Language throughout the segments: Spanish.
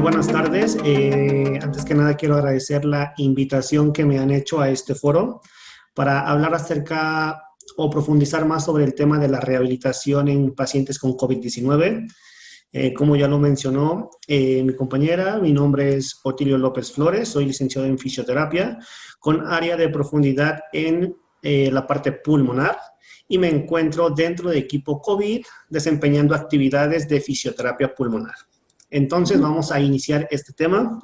buenas tardes. Antes que nada quiero agradecer la invitación que me han hecho a este foro para hablar acerca o profundizar más sobre el tema de la rehabilitación en pacientes con COVID-19. Como ya lo mencionó mi compañera, mi nombre es Otilio López Flores, soy licenciado en fisioterapia con área de profundidad en la parte pulmonar y me encuentro dentro de equipo COVID desempeñando actividades de fisioterapia pulmonar. Entonces vamos a iniciar este tema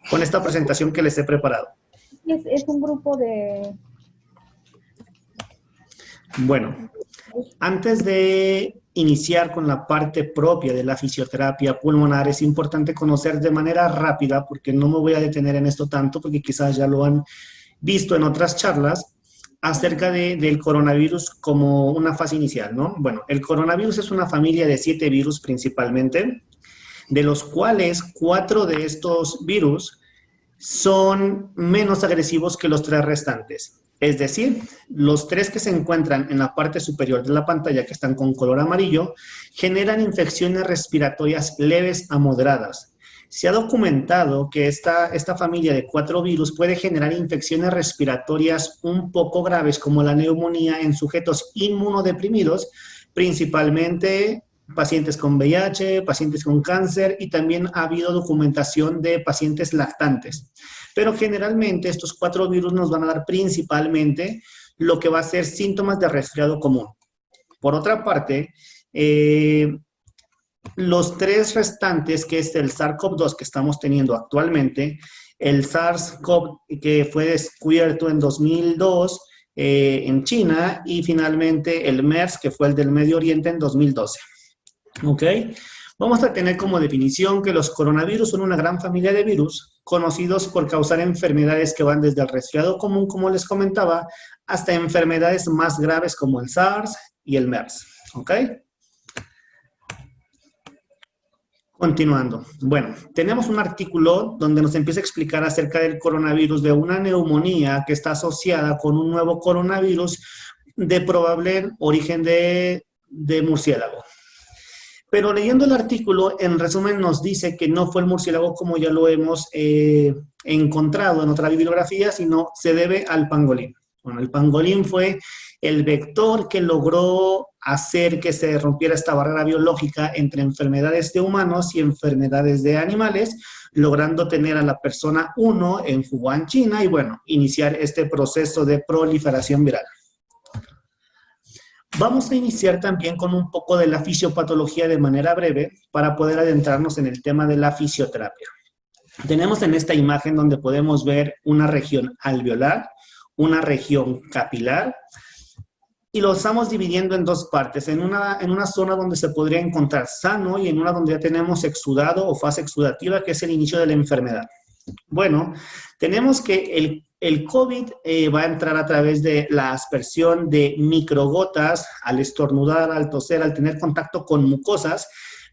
con esta presentación que les he preparado. Es un grupo de... Bueno, antes de iniciar con la parte propia de la fisioterapia pulmonar, es importante conocer de manera rápida, porque no me voy a detener en esto tanto, porque quizás ya lo han visto en otras charlas, acerca del coronavirus como una fase inicial, ¿no? Bueno, el coronavirus es una familia de 7 virus principalmente, de los cuales 4 de estos virus son menos agresivos que los 3 restantes. Es decir, los 3 que se encuentran en la parte superior de la pantalla, que están con color amarillo, generan infecciones respiratorias leves a moderadas. Se ha documentado que esta familia de 4 virus puede generar infecciones respiratorias un poco graves, como la neumonía en sujetos inmunodeprimidos, principalmente pacientes con VIH, pacientes con cáncer, y también ha habido documentación de pacientes lactantes. Pero generalmente estos 4 virus nos van a dar principalmente lo que va a ser síntomas de resfriado común. Por otra parte, los 3 restantes, que es el SARS-CoV-2 que estamos teniendo actualmente, el SARS-CoV que fue descubierto en 2002 en China, y finalmente el MERS, que fue el del Medio Oriente en 2012. ¿Ok? Vamos a tener como definición que los coronavirus son una gran familia de virus conocidos por causar enfermedades que van desde el resfriado común, como les comentaba, hasta enfermedades más graves como el SARS y el MERS. ¿Ok? Continuando. Bueno, tenemos un artículo donde nos empieza a explicar acerca del coronavirus, de una neumonía que está asociada con un nuevo coronavirus de probable origen de murciélago. Pero leyendo el artículo, en resumen nos dice que no fue el murciélago como ya lo hemos encontrado en otra bibliografía, sino se debe al pangolín. Bueno, el pangolín fue el vector que logró hacer que se rompiera esta barrera biológica entre enfermedades de humanos y enfermedades de animales, logrando tener a la persona 1 en Wuhan, China, y bueno, iniciar este proceso de proliferación viral. Vamos a iniciar también con un poco de la fisiopatología de manera breve para poder adentrarnos en el tema de la fisioterapia. Tenemos en esta imagen donde podemos ver una región alveolar, una región capilar, y lo estamos dividiendo en 2 partes, en una zona donde se podría encontrar sano y en una donde ya tenemos exudado o fase exudativa, que es el inicio de la enfermedad. Bueno, tenemos que el COVID va a entrar a través de la aspersión de microgotas al estornudar, al toser, al tener contacto con mucosas,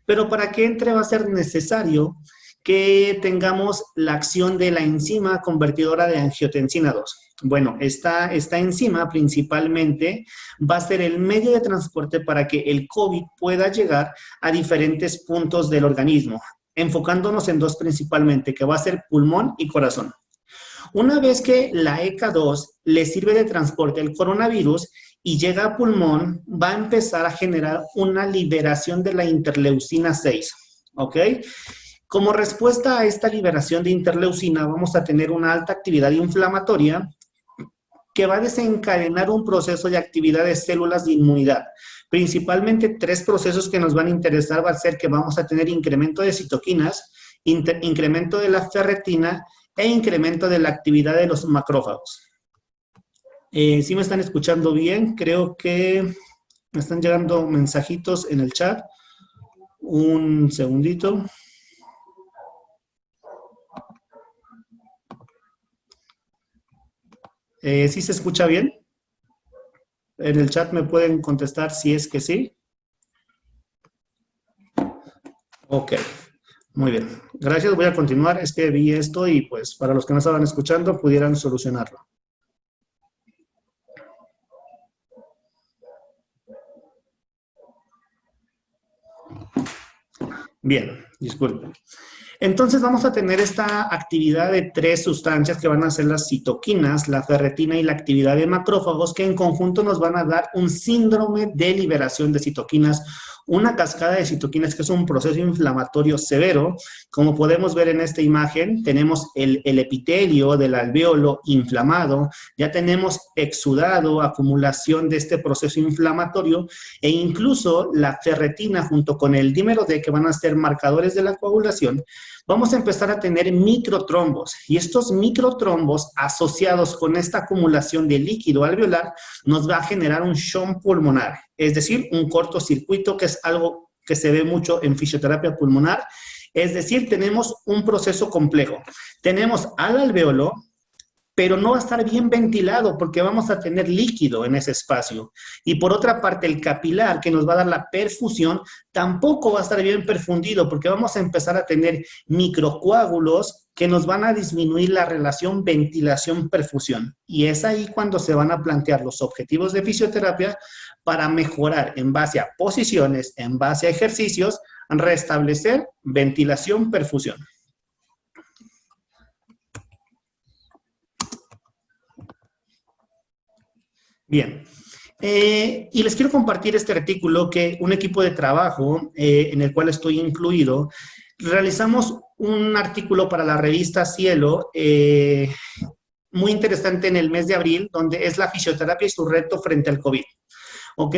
pero para que entre va a ser necesario que tengamos la acción de la enzima convertidora de angiotensina 2. Bueno, esta enzima principalmente va a ser el medio de transporte para que el COVID pueda llegar a diferentes puntos del organismo, enfocándonos en 2 principalmente, que va a ser pulmón y corazón. Una vez que la ECA2 le sirve de transporte al coronavirus y llega a pulmón, va a empezar a generar una liberación de la interleucina 6, ¿ok? Como respuesta a esta liberación de interleucina, vamos a tener una alta actividad inflamatoria que va a desencadenar un proceso de actividad de células de inmunidad. Principalmente 3 procesos que nos van a interesar va a ser que vamos a tener incremento de citoquinas, incremento de la ferretina e incremento de la actividad de los macrófagos. ¿Sí me están escuchando bien? Creo que me están llegando mensajitos en el chat. Un segundito. ¿Sí se escucha bien? En el chat me pueden contestar si es que sí. Ok, muy bien. Gracias, voy a continuar. Es que vi esto y pues para los que no estaban escuchando pudieran solucionarlo. Bien, disculpen. Entonces vamos a tener esta actividad de 3 sustancias que van a ser las citoquinas, la ferretina y la actividad de macrófagos, que en conjunto nos van a dar un síndrome de liberación de citoquinas, una cascada de citoquinas que es un proceso inflamatorio severo. Como podemos ver en esta imagen, tenemos el epitelio del alvéolo inflamado, ya tenemos exudado, acumulación de este proceso inflamatorio, e incluso la ferretina junto con el dímero D, que van a ser marcadores de la coagulación, vamos a empezar a tener microtrombos, y estos microtrombos asociados con esta acumulación de líquido alveolar nos va a generar un shock pulmonar, es decir, un cortocircuito, que es algo que se ve mucho en fisioterapia pulmonar. Es decir, tenemos un proceso complejo. Tenemos al alvéolo, pero no va a estar bien ventilado porque vamos a tener líquido en ese espacio. Y por otra parte, el capilar, que nos va a dar la perfusión, tampoco va a estar bien perfundido porque vamos a empezar a tener microcoágulos que nos van a disminuir la relación ventilación-perfusión. Y es ahí cuando se van a plantear los objetivos de fisioterapia para mejorar en base a posiciones, en base a ejercicios, restablecer ventilación-perfusión. Bien, y les quiero compartir este artículo que un equipo de trabajo en el cual estoy incluido, realizamos un artículo para la revista Cielo, muy interesante en el mes de abril, donde es la fisioterapia y su reto frente al COVID, ¿ok?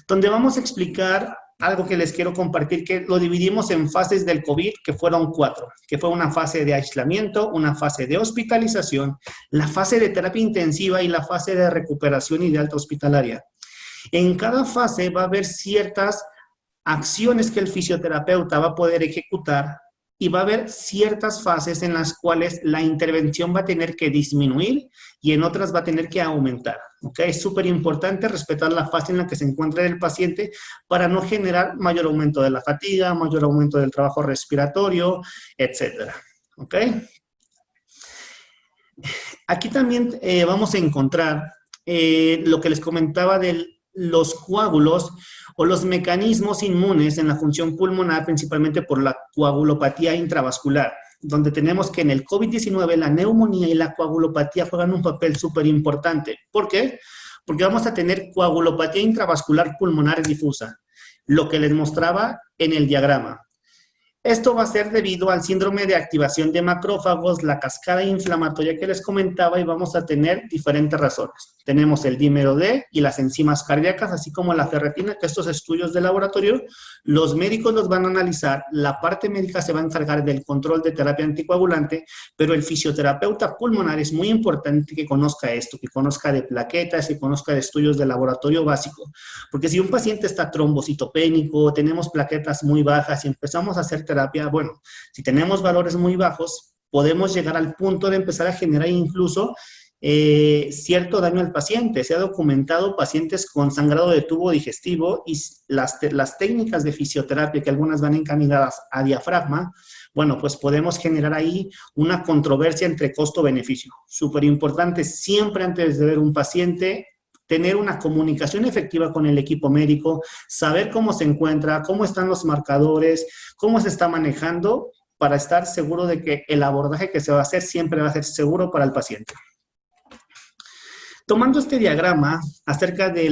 Donde vamos a explicar algo que les quiero compartir, que lo dividimos en fases del COVID, que fueron 4, que fue una fase de aislamiento, una fase de hospitalización, la fase de terapia intensiva y la fase de recuperación y de alta hospitalaria. En cada fase va a haber ciertas acciones que el fisioterapeuta va a poder ejecutar y va a haber ciertas fases en las cuales la intervención va a tener que disminuir y en otras va a tener que aumentar. ¿Ok? Es súper importante respetar la fase en la que se encuentra el paciente para no generar mayor aumento de la fatiga, mayor aumento del trabajo respiratorio, etcétera. ¿Ok? Aquí también vamos a encontrar lo que les comentaba de los coágulos o los mecanismos inmunes en la función pulmonar, principalmente por la coagulopatía intravascular, donde tenemos que en el COVID-19 la neumonía y la coagulopatía juegan un papel súper importante. ¿Por qué? Porque vamos a tener coagulopatía intravascular pulmonar difusa, lo que les mostraba en el diagrama. Esto va a ser debido al síndrome de activación de macrófagos, la cascada inflamatoria que les comentaba, y vamos a tener diferentes razones. Tenemos el dímero D y las enzimas cardíacas, así como la ferretina, que estos estudios de laboratorio, los médicos los van a analizar, la parte médica se va a encargar del control de terapia anticoagulante, pero el fisioterapeuta pulmonar es muy importante que conozca esto, que conozca de plaquetas, que conozca de estudios de laboratorio básico, porque si un paciente está trombocitopénico, tenemos plaquetas muy bajas y empezamos a hacer terapia, bueno, si tenemos valores muy bajos, podemos llegar al punto de empezar a generar incluso cierto daño al paciente. Se ha documentado pacientes con sangrado de tubo digestivo y las técnicas de fisioterapia, que algunas van encaminadas a diafragma, bueno, pues podemos generar ahí una controversia entre costo-beneficio. Súper importante siempre antes de ver un paciente, tener una comunicación efectiva con el equipo médico, saber cómo se encuentra, cómo están los marcadores, cómo se está manejando, para estar seguro de que el abordaje que se va a hacer siempre va a ser seguro para el paciente. Tomando este diagrama acerca de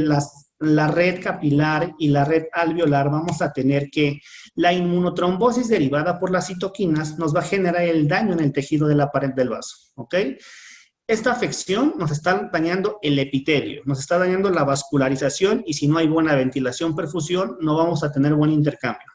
la red capilar y la red alveolar, vamos a tener que la inmunotrombosis derivada por las citoquinas nos va a generar el daño en el tejido de la pared del vaso, ¿ok? Esta afección nos está dañando el epitelio, nos está dañando la vascularización, y si no hay buena ventilación-perfusión, no vamos a tener buen intercambio.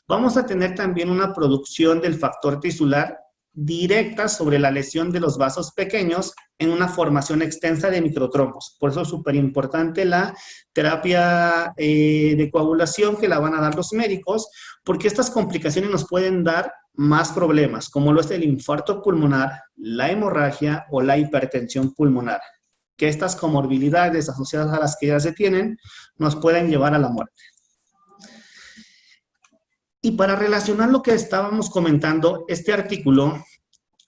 Vamos a tener también una producción del factor tisular directa sobre la lesión de los vasos pequeños en una formación extensa de microtrombos. Por eso es súper importante la terapia de coagulación que la van a dar los médicos, porque estas complicaciones nos pueden dar más problemas, como lo es el infarto pulmonar, la hemorragia o la hipertensión pulmonar, que estas comorbilidades asociadas a las que ya se tienen nos pueden llevar a la muerte. Y para relacionar lo que estábamos comentando, este artículo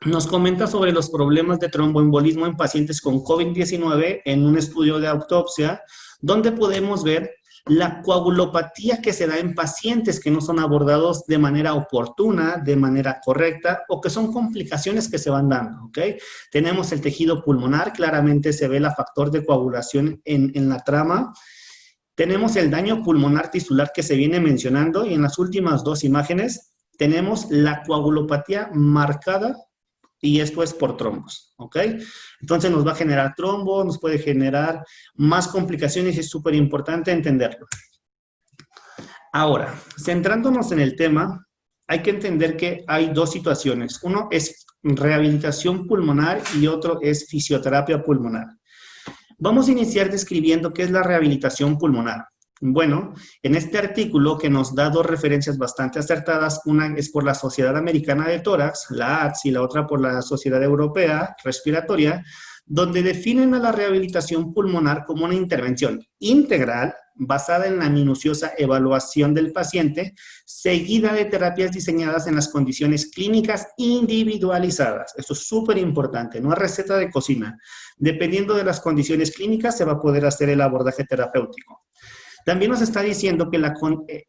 nos comenta sobre los problemas de tromboembolismo en pacientes con COVID-19 en un estudio de autopsia, donde podemos ver La coagulopatía que se da en pacientes que no son abordados de manera oportuna, de manera correcta, o que son complicaciones que se van dando, ¿ok? Tenemos el tejido pulmonar, claramente se ve el factor de coagulación en la trama. Tenemos el daño pulmonar tisular que se viene mencionando, y en las últimas dos imágenes tenemos la coagulopatía marcada, y esto es por trombos, ¿ok? Entonces nos va a generar trombos, nos puede generar más complicaciones y es súper importante entenderlo. Ahora, centrándonos en el tema, hay que entender que hay dos situaciones. Uno es rehabilitación pulmonar y otro es fisioterapia pulmonar. Vamos a iniciar describiendo qué es la rehabilitación pulmonar. Bueno, en este artículo que nos da dos referencias bastante acertadas, una es por la Sociedad Americana de Tórax, la ATS, y la otra por la Sociedad Europea Respiratoria, donde definen a la rehabilitación pulmonar como una intervención integral basada en la minuciosa evaluación del paciente, seguida de terapias diseñadas en las condiciones clínicas individualizadas. Esto es súper importante, no es receta de cocina. Dependiendo de las condiciones clínicas se va a poder hacer el abordaje terapéutico. También nos está diciendo que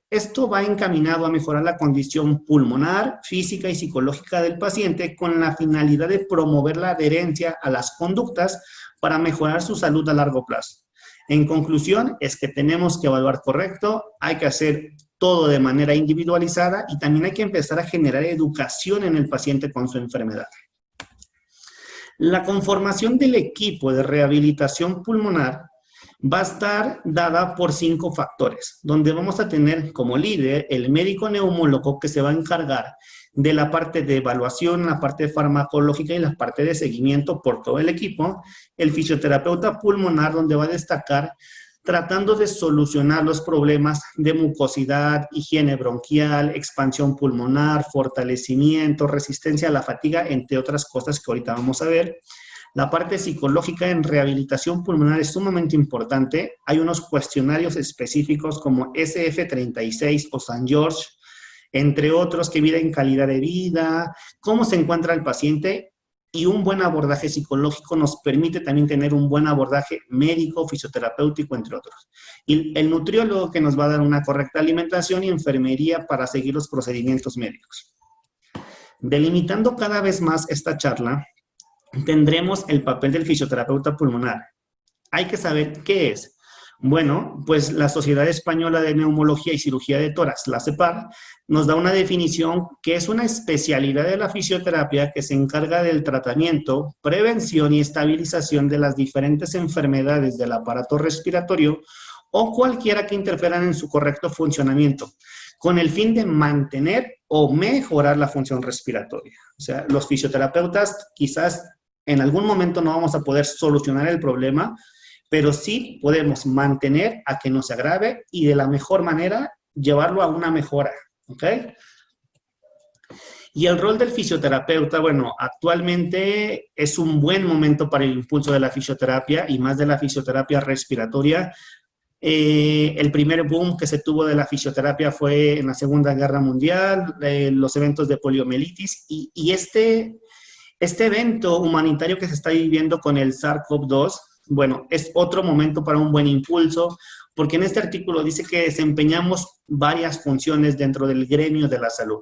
esto va encaminado a mejorar la condición pulmonar, física y psicológica del paciente con la finalidad de promover la adherencia a las conductas para mejorar su salud a largo plazo. En conclusión, es que tenemos que evaluar correcto, hay que hacer todo de manera individualizada y también hay que empezar a generar educación en el paciente con su enfermedad. La conformación del equipo de rehabilitación pulmonar va a estar dada por 5 factores, donde vamos a tener como líder el médico neumólogo que se va a encargar de la parte de evaluación, la parte farmacológica y la parte de seguimiento por todo el equipo, el fisioterapeuta pulmonar donde va a destacar tratando de solucionar los problemas de mucosidad, higiene bronquial, expansión pulmonar, fortalecimiento, resistencia a la fatiga, entre otras cosas que ahorita vamos a ver. La parte psicológica en rehabilitación pulmonar es sumamente importante. Hay unos cuestionarios específicos como SF36 o St. George, entre otros que miden calidad de vida, cómo se encuentra el paciente, y un buen abordaje psicológico nos permite también tener un buen abordaje médico, fisioterapéutico, entre otros. Y el nutriólogo que nos va a dar una correcta alimentación y enfermería para seguir los procedimientos médicos. Delimitando cada vez más esta charla, tendremos el papel del fisioterapeuta pulmonar. Hay que saber qué es. Bueno, pues la Sociedad Española de Neumología y Cirugía de Tórax, la CEPAR, nos da una definición que es una especialidad de la fisioterapia que se encarga del tratamiento, prevención y estabilización de las diferentes enfermedades del aparato respiratorio o cualquiera que interfieran en su correcto funcionamiento, con el fin de mantener o mejorar la función respiratoria. O sea, los fisioterapeutas quizás en algún momento no vamos a poder solucionar el problema, pero sí podemos mantener a que no se agrave y de la mejor manera llevarlo a una mejora, ¿ok? Y el rol del fisioterapeuta, bueno, actualmente es un buen momento para el impulso de la fisioterapia y más de la fisioterapia respiratoria. El primer boom que se tuvo de la fisioterapia fue en la Segunda Guerra Mundial, los eventos de poliomielitis y este evento humanitario que se está viviendo con el SARS-CoV-2, bueno, es otro momento para un buen impulso, porque en este artículo dice que desempeñamos varias funciones dentro del gremio de la salud.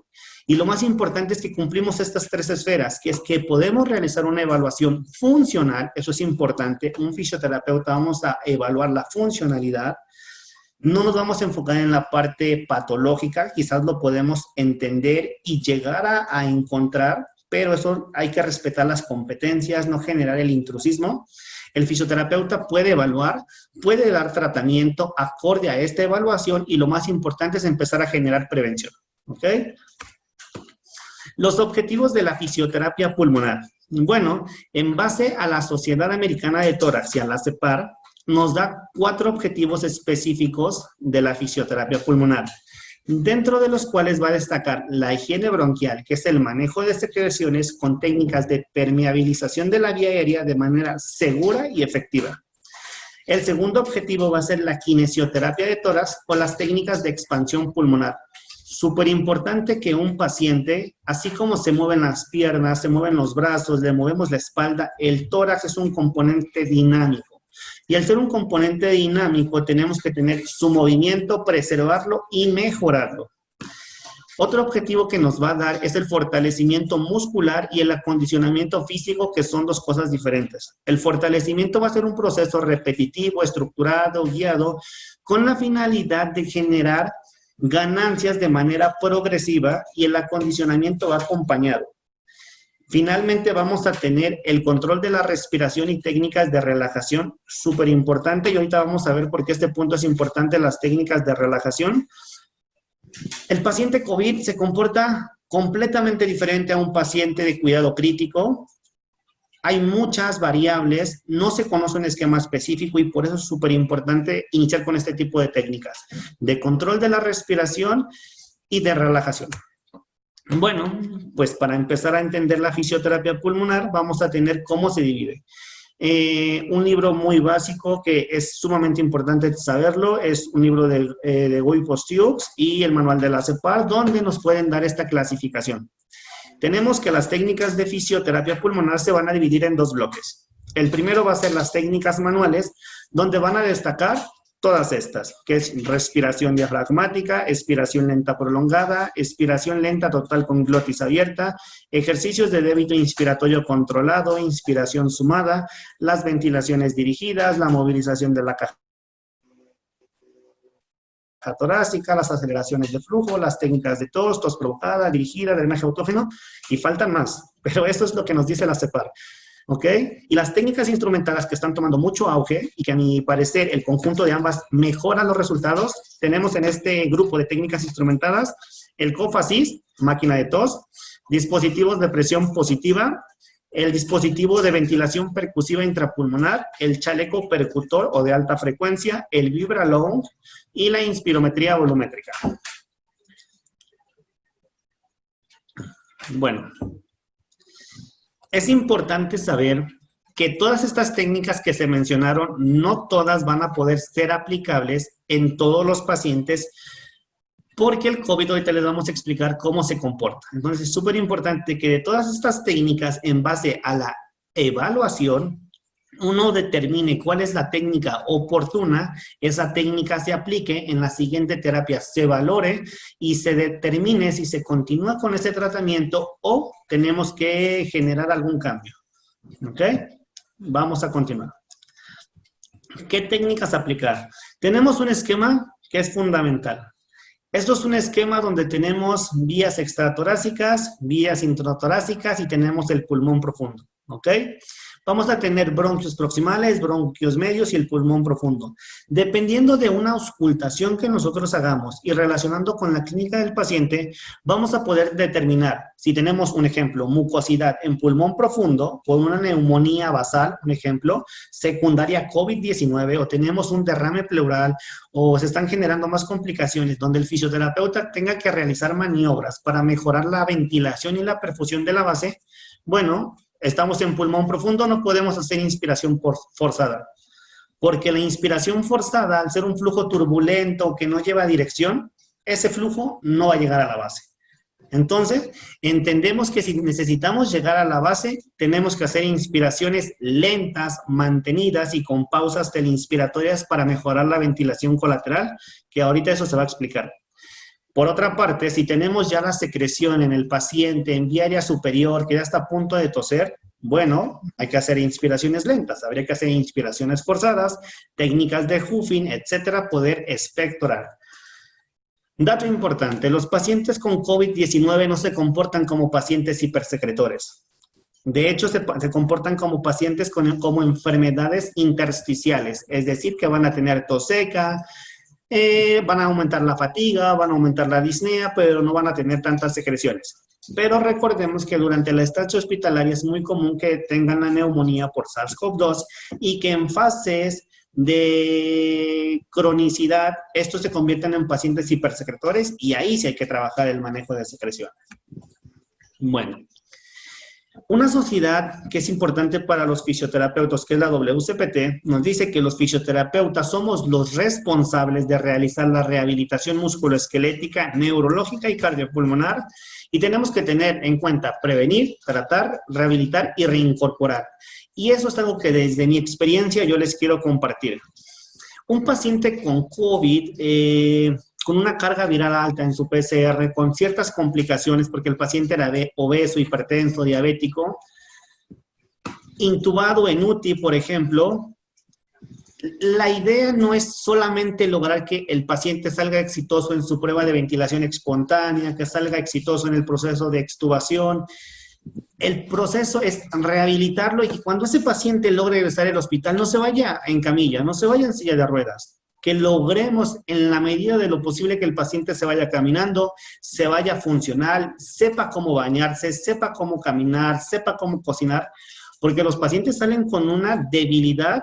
Y lo más importante es que cumplimos estas 3 esferas, que es que podemos realizar una evaluación funcional, eso es importante, un fisioterapeuta vamos a evaluar la funcionalidad, no nos vamos a enfocar en la parte patológica, quizás lo podemos entender y llegar a encontrar, pero eso hay que respetar las competencias, no generar el intrusismo. El fisioterapeuta puede evaluar, puede dar tratamiento acorde a esta evaluación y lo más importante es empezar a generar prevención, ¿ok? Los objetivos de la fisioterapia pulmonar. Bueno, en base a la Sociedad Americana de Tórax y a la CEPAR, nos da 4 objetivos específicos de la fisioterapia pulmonar, dentro de los cuales va a destacar la higiene bronquial, que es el manejo de secreciones con técnicas de permeabilización de la vía aérea de manera segura y efectiva. El segundo objetivo va a ser la kinesioterapia de tórax o las técnicas de expansión pulmonar. Súper importante que un paciente, así como se mueven las piernas, se mueven los brazos, le movemos la espalda, el tórax es un componente dinámico. Y al ser un componente dinámico, tenemos que tener su movimiento, preservarlo y mejorarlo. Otro objetivo que nos va a dar es el fortalecimiento muscular y el acondicionamiento físico, que son dos cosas diferentes. El fortalecimiento va a ser un proceso repetitivo, estructurado, guiado, con la finalidad de generar ganancias de manera progresiva, y el acondicionamiento va acompañado. Finalmente vamos a tener el control de la respiración y técnicas de relajación, súper importante, y ahorita vamos a ver por qué este punto es importante, las técnicas de relajación. El paciente COVID se comporta completamente diferente a un paciente de cuidado crítico. Hay muchas variables, no se conoce un esquema específico, y por eso es súper importante iniciar con este tipo de técnicas de control de la respiración y de relajación. Bueno, pues para empezar a entender la fisioterapia pulmonar, vamos a tener cómo se divide. Un libro muy básico que es sumamente importante saberlo es un libro de Guy Postux y el manual de la CEPAR, donde nos pueden dar esta clasificación. Tenemos que las técnicas de fisioterapia pulmonar se van a dividir en dos bloques. El primero va a ser las técnicas manuales, donde van a destacar todas estas, que es respiración diafragmática, expiración lenta prolongada, expiración lenta total con glotis abierta, ejercicios de débito inspiratorio controlado, inspiración sumada, las ventilaciones dirigidas, la movilización de la caja torácica, las aceleraciones de flujo, las técnicas de tos, tos provocada, dirigida, drenaje autógeno, y faltan más, pero esto es lo que nos dice la CEPAR. ¿Ok? Y las técnicas instrumentadas que están tomando mucho auge y que a mi parecer el conjunto de ambas mejoran los resultados, tenemos en este grupo de técnicas instrumentadas el Cough Assist, máquina de tos, dispositivos de presión positiva, el dispositivo de ventilación percusiva intrapulmonar, el chaleco percutor o de alta frecuencia, el Vibra-Lung y la inspirometría volumétrica. Bueno, es importante saber que todas estas técnicas que se mencionaron, no todas van a poder ser aplicables en todos los pacientes, porque el COVID, ahorita les vamos a explicar cómo se comporta. Entonces, es súper importante que de todas estas técnicas, en base a la evaluación, uno determine cuál es la técnica oportuna, esa técnica se aplique en la siguiente terapia, se valore y se determine si se continúa con ese tratamiento o tenemos que generar algún cambio. ¿Ok? Vamos a continuar. ¿Qué técnicas aplicar? Tenemos un esquema que es fundamental. Esto es un esquema donde tenemos vías extratorácicas, vías intratorácicas y tenemos el pulmón profundo. ¿Ok? Vamos a tener bronquios proximales, bronquios medios y el pulmón profundo. Dependiendo de una auscultación que nosotros hagamos y relacionando con la clínica del paciente, vamos a poder determinar si tenemos, un ejemplo, mucosidad en pulmón profundo por una neumonía basal, un ejemplo, secundaria COVID-19, o tenemos un derrame pleural, o se están generando más complicaciones donde el fisioterapeuta tenga que realizar maniobras para mejorar la ventilación y la perfusión de la base. Bueno, estamos en pulmón profundo, no podemos hacer inspiración forzada, porque la inspiración forzada, al ser un flujo turbulento que no lleva dirección, ese flujo no va a llegar a la base. Entonces, entendemos que si necesitamos llegar a la base, tenemos que hacer inspiraciones lentas, mantenidas y con pausas teleinspiratorias para mejorar la ventilación colateral, que ahorita eso se va a explicar. Por otra parte, si tenemos ya la secreción en el paciente en vía aérea superior, que ya está a punto de toser, bueno, hay que hacer inspiraciones lentas, habría que hacer inspiraciones forzadas, técnicas de Huffing, etcétera, poder expectorar. Dato importante, los pacientes con COVID-19 no se comportan como pacientes hipersecretores. De hecho, se comportan como pacientes como enfermedades intersticiales, es decir, que van a tener tos seca, van a aumentar la fatiga, van a aumentar la disnea, pero no van a tener tantas secreciones. Pero recordemos que durante la estancia hospitalaria es muy común que tengan la neumonía por SARS-CoV-2 y que en fases de cronicidad estos se convierten en pacientes hipersecretores y ahí sí hay que trabajar el manejo de secreciones. Bueno, Una sociedad que es importante para los fisioterapeutas, que es la WCPT, nos dice que los fisioterapeutas somos los responsables de realizar la rehabilitación musculoesquelética, neurológica y cardiopulmonar, y tenemos que tener en cuenta prevenir, tratar, rehabilitar y reincorporar. Y eso es algo que desde mi experiencia yo les quiero compartir. Un paciente con COVID, con una carga viral alta en su PCR, con ciertas complicaciones, porque el paciente era obeso, hipertenso, diabético, intubado en UTI, por ejemplo, la idea no es solamente lograr que el paciente salga exitoso en su prueba de ventilación espontánea, que salga exitoso en el proceso de extubación. El proceso es rehabilitarlo y que cuando ese paciente logre regresar al hospital no se vaya en camilla, no se vaya en silla de ruedas, que logremos en la medida de lo posible que el paciente se vaya caminando, se vaya funcional, sepa cómo bañarse, sepa cómo caminar, sepa cómo cocinar, porque los pacientes salen con una debilidad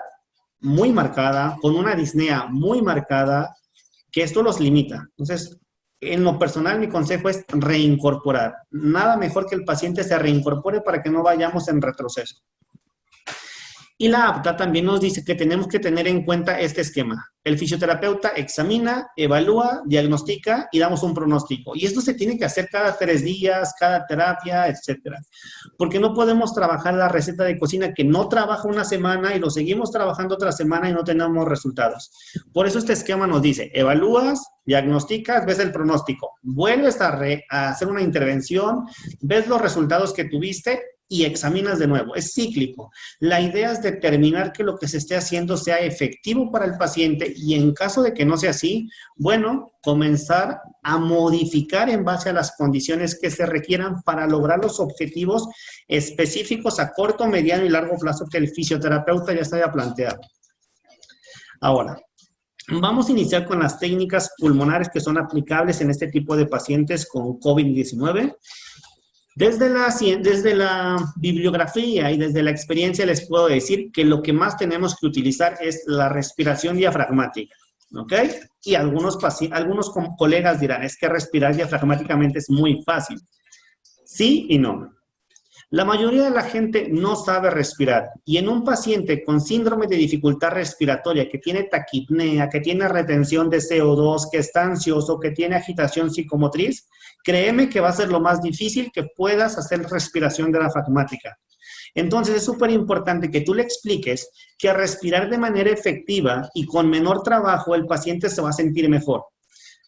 muy marcada, con una disnea muy marcada, que esto los limita. Entonces, en lo personal, mi consejo es reincorporar. Nada mejor que el paciente se reincorpore para que no vayamos en retroceso. Y la APTA también nos dice que tenemos que tener en cuenta este esquema. El fisioterapeuta examina, evalúa, diagnostica y damos un pronóstico. Y esto se tiene que hacer cada 3 días, cada terapia, etcétera. Porque no podemos trabajar la receta de cocina que no trabaja una semana y lo seguimos trabajando otra semana y no tenemos resultados. Por eso este esquema nos dice, evalúas, diagnosticas, ves el pronóstico, vuelves a hacer una intervención, ves los resultados que tuviste y examinas de nuevo. Es cíclico. La idea es determinar que lo que se esté haciendo sea efectivo para el paciente y en caso de que no sea así, bueno, comenzar a modificar en base a las condiciones que se requieran para lograr los objetivos específicos a corto, mediano y largo plazo que el fisioterapeuta ya se haya planteado. Ahora, vamos a iniciar con las técnicas pulmonares que son aplicables en este tipo de pacientes con COVID-19. Desde la bibliografía y desde la experiencia les puedo decir que lo que más tenemos que utilizar es la respiración diafragmática, ¿ok? Y algunos colegas dirán, es que respirar diafragmáticamente es muy fácil. Sí y no. La mayoría de la gente no sabe respirar y en un paciente con síndrome de dificultad respiratoria que tiene taquipnea, que tiene retención de CO2, que está ansioso, que tiene agitación psicomotriz, créeme que va a ser lo más difícil que puedas hacer respiración diafragmática. Entonces es súper importante que tú le expliques que al respirar de manera efectiva y con menor trabajo el paciente se va a sentir mejor.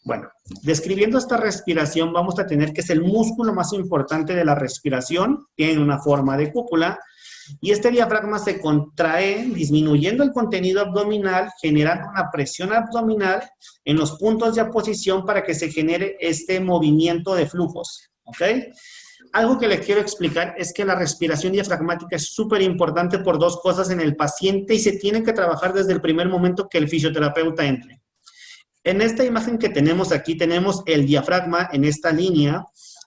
Bueno, describiendo esta respiración vamos a tener que es el músculo más importante de la respiración, tiene una forma de cúpula, y este diafragma se contrae disminuyendo el contenido abdominal, generando una presión abdominal en los puntos de aposición para que se genere este movimiento de flujos, ¿ok? Algo que les quiero explicar es que la respiración diafragmática es súper importante por 2 cosas en el paciente y se tiene que trabajar desde el primer momento que el fisioterapeuta entre. En esta imagen que tenemos aquí, tenemos el diafragma en esta línea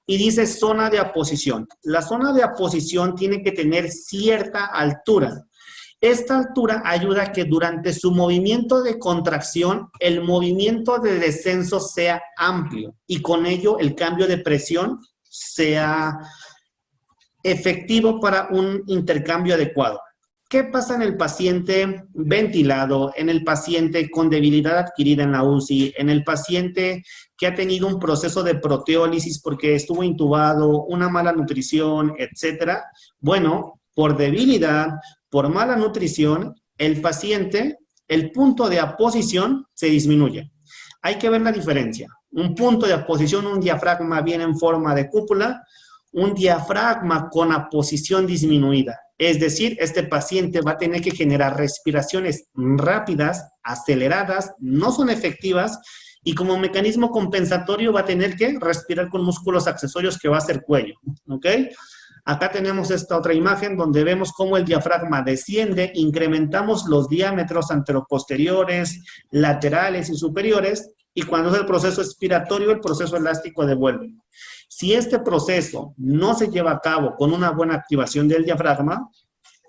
y dice zona de aposición. La zona de aposición tiene que tener cierta altura. Esta altura ayuda a que durante su movimiento de contracción, el movimiento de descenso sea amplio y con ello el cambio de presión sea efectivo para un intercambio adecuado. ¿Qué pasa en el paciente ventilado, en el paciente con debilidad adquirida en la UCI, en el paciente que ha tenido un proceso de proteólisis porque estuvo intubado, una mala nutrición, etcétera? Bueno, por debilidad, por mala nutrición, el paciente, el punto de aposición se disminuye. Hay que ver la diferencia. Un punto de aposición, un diafragma bien en forma de cúpula, un diafragma con aposición disminuida. Es decir, este paciente va a tener que generar respiraciones rápidas, aceleradas, no son efectivas y como mecanismo compensatorio va a tener que respirar con músculos accesorios que va a ser cuello, ¿ok? Acá tenemos esta otra imagen donde vemos cómo el diafragma desciende, incrementamos los diámetros anteroposteriores, laterales y superiores y cuando es el proceso expiratorio, el proceso elástico devuelve. Si este proceso no se lleva a cabo con una buena activación del diafragma,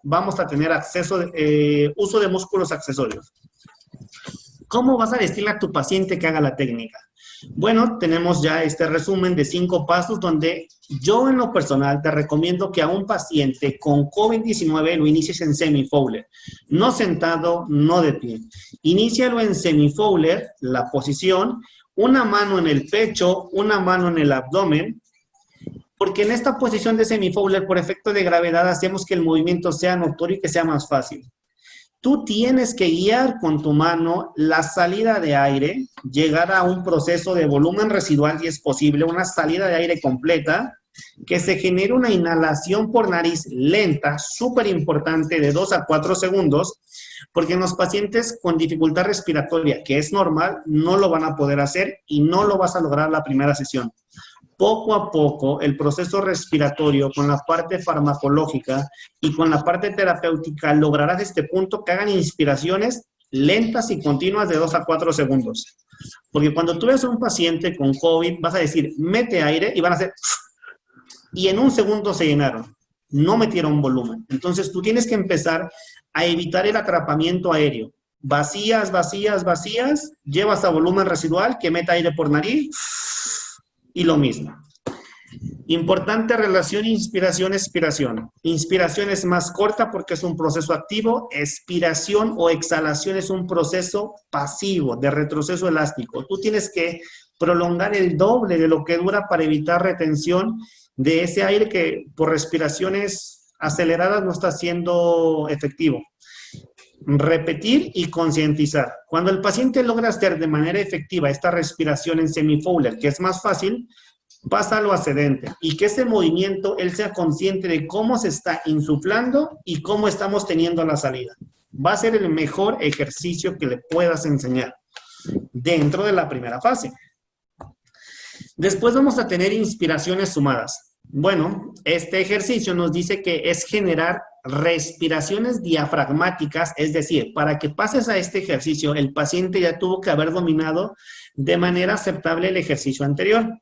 vamos a tener uso de músculos accesorios. ¿Cómo vas a decirle a tu paciente que haga la técnica? Bueno, tenemos ya este resumen de 5 pasos donde yo en lo personal te recomiendo que a un paciente con COVID-19 lo inicies en semi-Fowler. No sentado, no de pie. Inícialo en semi-Fowler, la posición, una mano en el pecho, una mano en el abdomen, porque en esta posición de semi-Fowler, por efecto de gravedad, hacemos que el movimiento sea notorio y que sea más fácil. Tú tienes que guiar con tu mano la salida de aire, llegar a un proceso de volumen residual, si es posible, una salida de aire completa, que se genere una inhalación por nariz lenta, súper importante, de 2 a 4 segundos, porque en los pacientes con dificultad respiratoria, que es normal, no lo van a poder hacer y no lo vas a lograr la primera sesión. Poco a poco, el proceso respiratorio con la parte farmacológica y con la parte terapéutica lograrás este punto que hagan inspiraciones lentas y continuas de 2 a 4 segundos. Porque cuando tú ves a un paciente con COVID, vas a decir, mete aire y van a hacer... Y en un segundo se llenaron. No metieron volumen. Entonces, tú tienes que empezar a evitar el atrapamiento aéreo. Vacías, vacías, vacías, llevas a volumen residual que meta aire por nariz y lo mismo. Importante relación inspiración-expiración. Inspiración es más corta porque es un proceso activo. Expiración o exhalación es un proceso pasivo de retroceso elástico. Tú tienes que prolongar el doble de lo que dura para evitar retención de ese aire que por respiraciones aceleradas no está siendo efectivo. Repetir y concientizar. Cuando el paciente logra hacer de manera efectiva esta respiración en semi-Fowler, que es más fácil, pásalo a sedente y que ese movimiento él sea consciente de cómo se está insuflando y cómo estamos teniendo la salida. Va a ser el mejor ejercicio que le puedas enseñar dentro de la primera fase. Después vamos a tener inspiraciones sumadas. Bueno, este ejercicio nos dice que es generar respiraciones diafragmáticas, es decir, para que pases a este ejercicio, el paciente ya tuvo que haber dominado de manera aceptable el ejercicio anterior.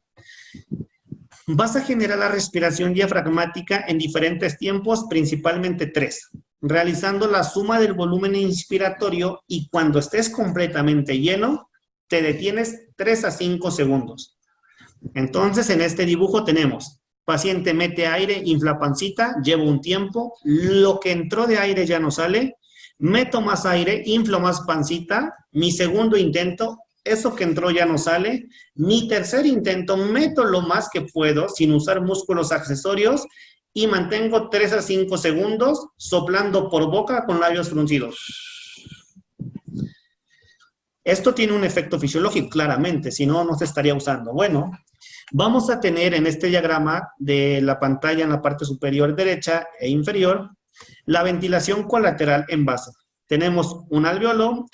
Vas a generar la respiración diafragmática en diferentes tiempos, principalmente 3, realizando la suma del volumen inspiratorio y cuando estés completamente lleno, te detienes 3 a 5 segundos. Entonces, en este dibujo tenemos, paciente mete aire, infla pancita, llevo un tiempo, lo que entró de aire ya no sale, meto más aire, inflo más pancita, mi segundo intento, eso que entró ya no sale, mi tercer intento, meto lo más que puedo sin usar músculos accesorios y mantengo 3 a 5 segundos soplando por boca con labios fruncidos. Esto tiene un efecto fisiológico, claramente, si no, no se estaría usando. Bueno, vamos a tener en este diagrama de la pantalla en la parte superior derecha e inferior la ventilación colateral en base. Tenemos un alveolo,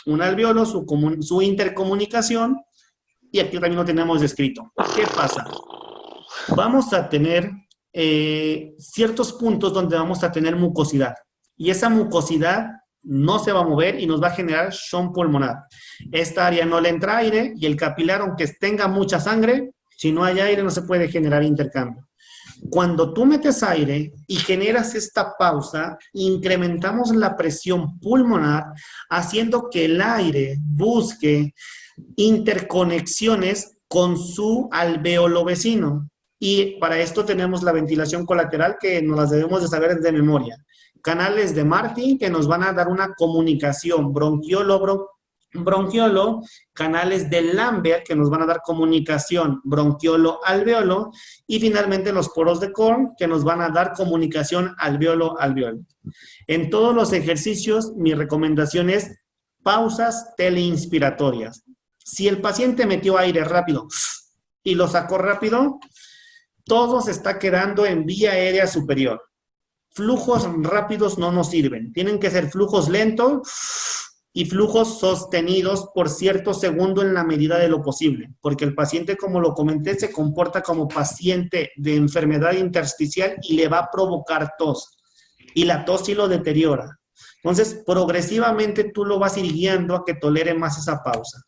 su intercomunicación y aquí también lo tenemos descrito. ¿Qué pasa? Vamos a tener ciertos puntos donde vamos a tener mucosidad y esa mucosidad no se va a mover y nos va a generar shock pulmonar. Esta área no le entra aire y el capilar, aunque tenga mucha sangre, si no hay aire no se puede generar intercambio. Cuando tú metes aire y generas esta pausa, incrementamos la presión pulmonar, haciendo que el aire busque interconexiones con su alvéolo vecino. Y para esto tenemos la ventilación colateral que nos las debemos de saber de memoria. Canales de Martin que nos van a dar una comunicación bronquiolo, canales de Lambert que nos van a dar comunicación bronquiolo-alveolo y finalmente los poros de Korn que nos van a dar comunicación alveolo-alveolo. En todos los ejercicios mi recomendación es pausas teleinspiratorias. Si el paciente metió aire rápido y lo sacó rápido, todo se está quedando en vía aérea superior. Flujos rápidos no nos sirven. Tienen que ser flujos lentos y flujos sostenidos por cierto segundo en la medida de lo posible. Porque el paciente, como lo comenté, se comporta como paciente de enfermedad intersticial y le va a provocar tos. Y la tos sí lo deteriora. Entonces, progresivamente tú lo vas a ir guiando a que tolere más esa pausa.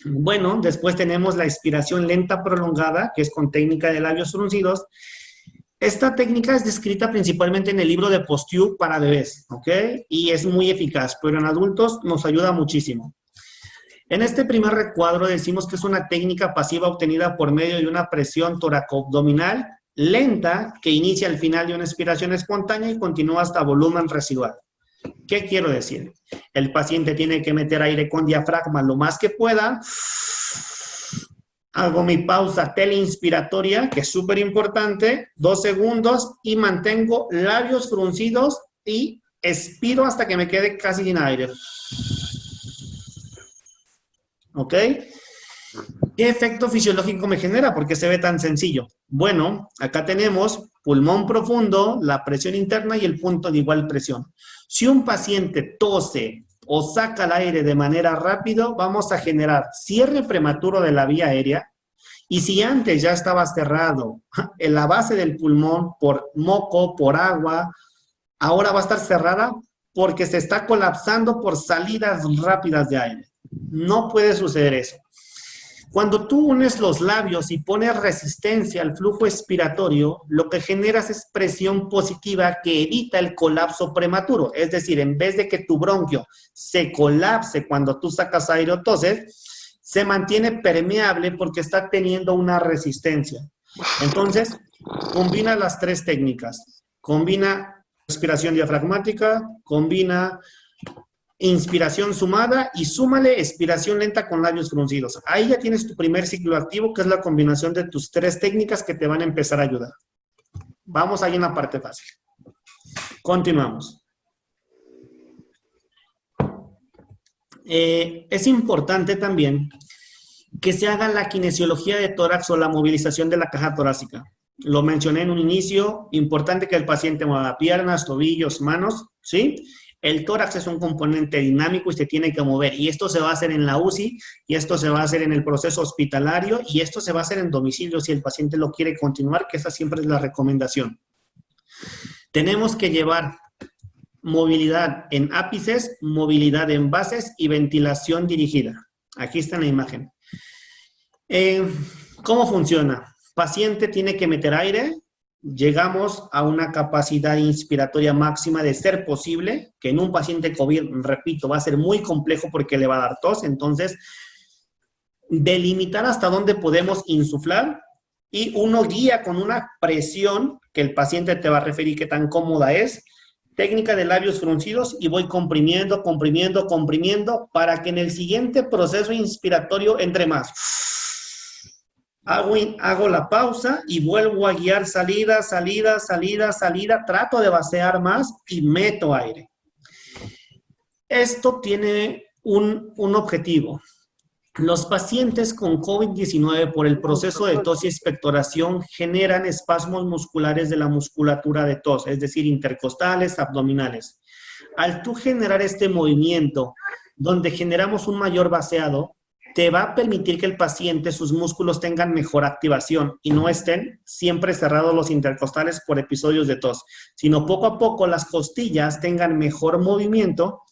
Bueno, después tenemos la expiración lenta prolongada, que es con técnica de labios fruncidos. Esta técnica es descrita principalmente en el libro de Postube para bebés, ¿ok? Y es muy eficaz, pero en adultos nos ayuda muchísimo. En este primer recuadro decimos que es una técnica pasiva obtenida por medio de una presión toracoabdominal lenta que inicia al final de una expiración espontánea y continúa hasta volumen residual. ¿Qué quiero decir? El paciente tiene que meter aire con diafragma lo más que pueda. Hago mi pausa teleinspiratoria, que es súper importante, 2 segundos, y mantengo labios fruncidos y expiro hasta que me quede casi sin aire. ¿Ok? ¿Qué efecto fisiológico me genera? ¿Por qué se ve tan sencillo? Bueno, acá tenemos pulmón profundo, la presión interna y el punto de igual presión. Si un paciente tose o saca el aire de manera rápida, vamos a generar cierre prematuro de la vía aérea. Y si antes ya estaba cerrado en la base del pulmón por moco, por agua, ahora va a estar cerrada porque se está colapsando por salidas rápidas de aire. No puede suceder eso. Cuando tú unes los labios y pones resistencia al flujo expiratorio, lo que generas es presión positiva que evita el colapso prematuro. Es decir, en vez de que tu bronquio se colapse cuando tú sacas aire o toses, se mantiene permeable porque está teniendo una resistencia. Entonces, combina las 3 técnicas. Combina respiración diafragmática, combina inspiración sumada y súmale expiración lenta con labios fruncidos. Ahí ya tienes tu primer ciclo activo, que es la combinación de tus 3 técnicas que te van a empezar a ayudar. Vamos ahí en la parte fácil. Continuamos. Es importante también que se haga la kinesiología de tórax o la movilización de la caja torácica. Lo mencioné en un inicio, importante que el paciente mueva piernas, tobillos, manos, ¿sí? El tórax es un componente dinámico y se tiene que mover, y esto se va a hacer en la UCI, y esto se va a hacer en el proceso hospitalario, y esto se va a hacer en domicilio si el paciente lo quiere continuar, que esa siempre es la recomendación. Tenemos que llevar movilidad en ápices, movilidad en bases y ventilación dirigida. Aquí está en la imagen. ¿Cómo funciona? Paciente tiene que meter aire. Llegamos a una capacidad inspiratoria máxima de ser posible, que en un paciente COVID, repito, va a ser muy complejo porque le va a dar tos. Entonces, delimitar hasta dónde podemos insuflar y uno guía con una presión que el paciente te va a referir qué tan cómoda es. Técnica de labios fruncidos y voy comprimiendo, comprimiendo, comprimiendo para que en el siguiente proceso inspiratorio entre más. Hago la pausa y vuelvo a guiar salida, salida, salida, salida. Trato de vaciar más y meto aire. Esto tiene un objetivo. Los pacientes con COVID-19 por el proceso de tos y expectoración generan espasmos musculares de la musculatura de tos, es decir, intercostales, abdominales. Al tú generar este movimiento donde generamos un mayor vaciado, te va a permitir que el paciente, sus músculos tengan mejor activación y no estén siempre cerrados los intercostales por episodios de tos, sino poco a poco las costillas tengan mejor movimiento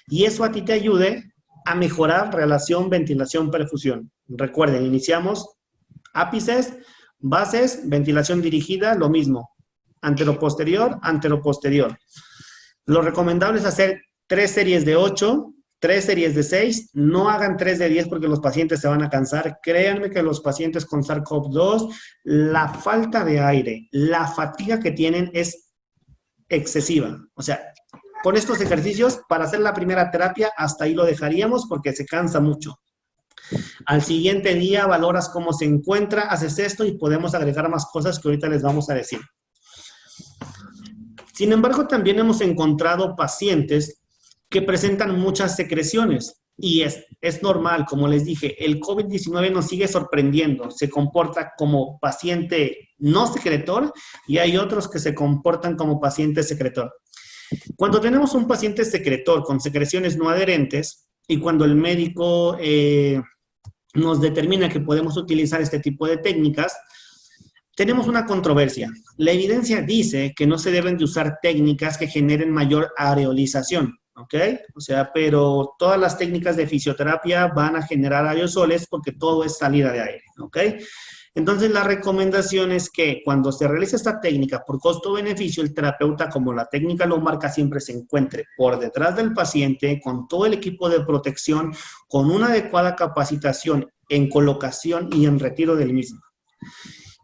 y eso a ti te ayude a mejorar relación ventilación-perfusión. Recuerden, iniciamos ápices, bases, ventilación dirigida, lo mismo. Anteroposterior, anteroposterior. Lo recomendable es hacer 3 series de 8, 3 series de 6, no hagan 3 de 10 porque los pacientes se van a cansar. Créanme que los pacientes con SARS-CoV-2, la falta de aire, la fatiga que tienen es excesiva. O sea, con estos ejercicios, para hacer la primera terapia, hasta ahí lo dejaríamos porque se cansa mucho. Al siguiente día valoras cómo se encuentra, haces esto y podemos agregar más cosas que ahorita les vamos a decir. Sin embargo, también hemos encontrado pacientes que presentan muchas secreciones y es normal, como les dije, el COVID-19 nos sigue sorprendiendo, se comporta como paciente no secretor y hay otros que se comportan como paciente secretor. Cuando tenemos un paciente secretor con secreciones no adherentes y cuando el médico nos determina que podemos utilizar este tipo de técnicas, tenemos una controversia. La evidencia dice que no se deben de usar técnicas que generen mayor areolización, ¿ok? O sea, pero todas las técnicas de fisioterapia van a generar aerosoles porque todo es salida de aire, ¿ok? Entonces, la recomendación es que cuando se realice esta técnica por costo-beneficio, el terapeuta, como la técnica lo marca, siempre se encuentre por detrás del paciente con todo el equipo de protección, con una adecuada capacitación en colocación y en retiro del mismo.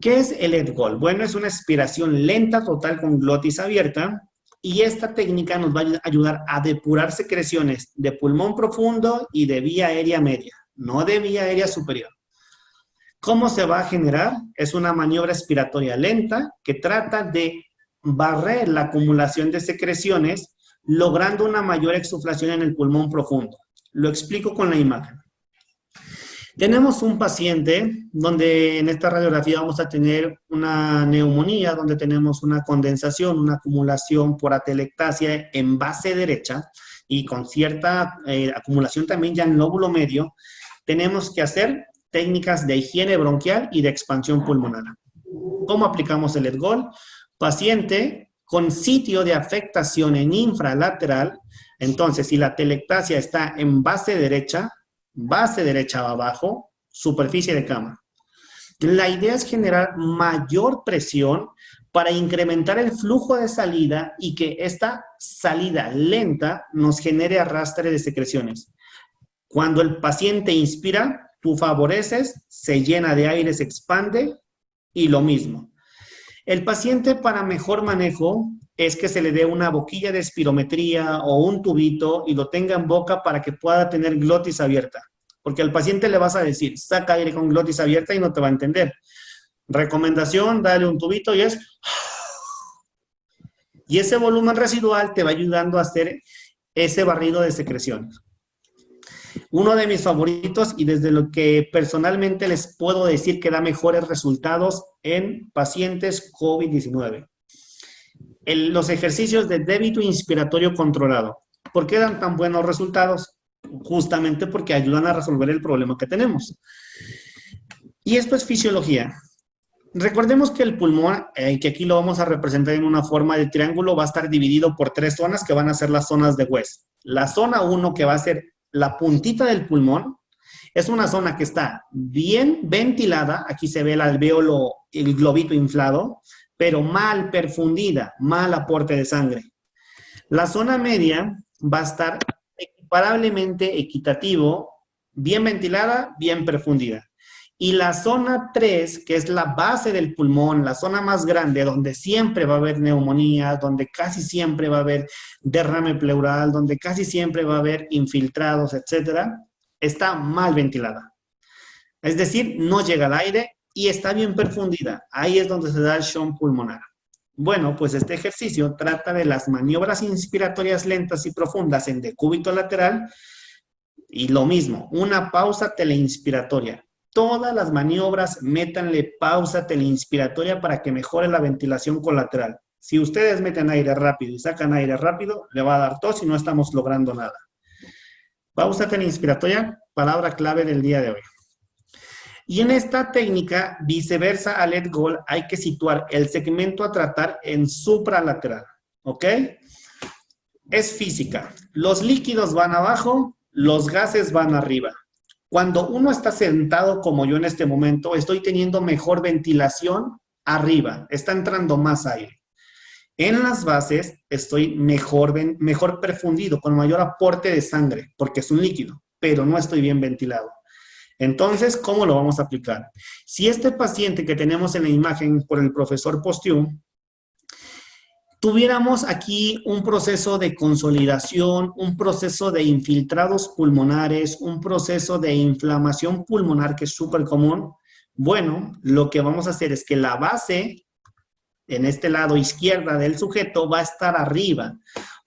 ¿Qué es el EDGOL? Bueno, es una expiración lenta total con glotis abierta y esta técnica nos va a ayudar a depurar secreciones de pulmón profundo y de vía aérea media, no de vía aérea superior. ¿Cómo se va a generar? Es una maniobra expiratoria lenta que trata de barrer la acumulación de secreciones, logrando una mayor exsuflación en el pulmón profundo. Lo explico con la imagen. Tenemos un paciente donde en esta radiografía vamos a tener una neumonía, donde tenemos una condensación, una acumulación por atelectasia en base derecha y con cierta acumulación también ya en lóbulo medio. Tenemos que hacer técnicas de higiene bronquial y de expansión pulmonar. ¿Cómo aplicamos el EDGOL? Paciente con sitio de afectación en infralateral. Entonces, si la atelectasia está en base derecha abajo, superficie de cama. La idea es generar mayor presión para incrementar el flujo de salida y que esta salida lenta nos genere arrastre de secreciones. Cuando el paciente inspira, tú favoreces, se llena de aire, se expande y lo mismo. El paciente para mejor manejo es que se le dé una boquilla de espirometría o un tubito y lo tenga en boca para que pueda tener glotis abierta. Porque al paciente le vas a decir, saca aire con glotis abierta y no te va a entender. Recomendación, dale un tubito y es... Y ese volumen residual te va ayudando a hacer ese barrido de secreciones. Uno de mis favoritos y desde lo que personalmente les puedo decir que da mejores resultados en pacientes COVID-19. Los ejercicios de débito inspiratorio controlado. ¿Por qué dan tan buenos resultados? Justamente porque ayudan a resolver el problema que tenemos. Y esto es fisiología. Recordemos que el pulmón, que aquí lo vamos a representar en una forma de triángulo, va a estar dividido por 3 zonas que van a ser las zonas de West. La zona 1, que va a ser la puntita del pulmón, es una zona que está bien ventilada. Aquí se ve el alvéolo, el globito inflado, pero mal perfundida, mal aporte de sangre. La zona media va a estar equiparablemente equitativo, bien ventilada, bien perfundida. Y la zona 3, que es la base del pulmón, la zona más grande, donde siempre va a haber neumonía, donde casi siempre va a haber derrame pleural, donde casi siempre va a haber infiltrados, etcétera, está mal ventilada. Es decir, no llega al aire y está bien perfundida. Ahí es donde se da el shunt pulmonar. Bueno, pues este ejercicio trata de las maniobras inspiratorias lentas y profundas en decúbito lateral y lo mismo, una pausa teleinspiratoria. Todas las maniobras, métanle pausa teleinspiratoria para que mejore la ventilación colateral. Si ustedes meten aire rápido y sacan aire rápido, le va a dar tos y no estamos logrando nada. Pausa teleinspiratoria, palabra clave del día de hoy. Y en esta técnica, viceversa al EDGOL, hay que situar el segmento a tratar en supralateral, ¿ok? Es física. Los líquidos van abajo, los gases van arriba. Cuando uno está sentado como yo en este momento, estoy teniendo mejor ventilación arriba, está entrando más aire. En las bases estoy mejor perfundido, con mayor aporte de sangre, porque es un líquido, pero no estoy bien ventilado. Entonces, ¿cómo lo vamos a aplicar? Si este paciente que tenemos en la imagen por el profesor Postiu, tuviéramos aquí un proceso de consolidación, un proceso de infiltrados pulmonares, un proceso de inflamación pulmonar que es súper común, bueno, lo que vamos a hacer es que la base, en este lado izquierda del sujeto, va a estar arriba,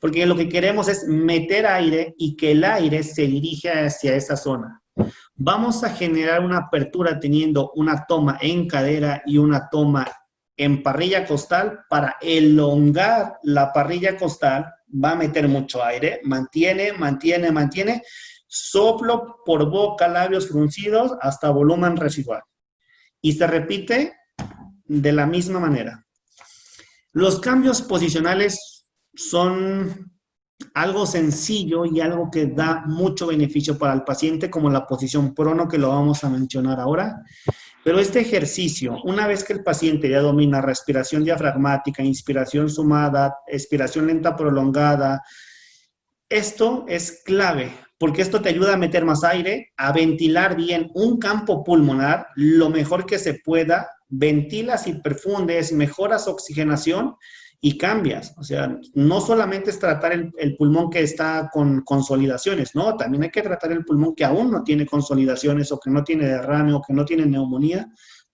porque lo que queremos es meter aire y que el aire se dirija hacia esa zona. Vamos a generar una apertura teniendo una toma en cadera y una toma en parrilla costal. Para elongar la parrilla costal, va a meter mucho aire, mantiene, soplo por boca, labios fruncidos, hasta volumen residual. Y se repite de la misma manera. Los cambios posicionales son algo sencillo y algo que da mucho beneficio para el paciente, como la posición prono, que lo vamos a mencionar ahora. Pero este ejercicio, una vez que el paciente ya domina respiración diafragmática, inspiración sumada, expiración lenta prolongada, esto es clave, porque esto te ayuda a meter más aire, a ventilar bien un campo pulmonar lo mejor que se pueda, ventilas y perfundes, mejoras oxigenación y cambias. O sea, no solamente es tratar el pulmón que está con consolidaciones, no, también hay que tratar el pulmón que aún no tiene consolidaciones o que no tiene derrame o que no tiene neumonía,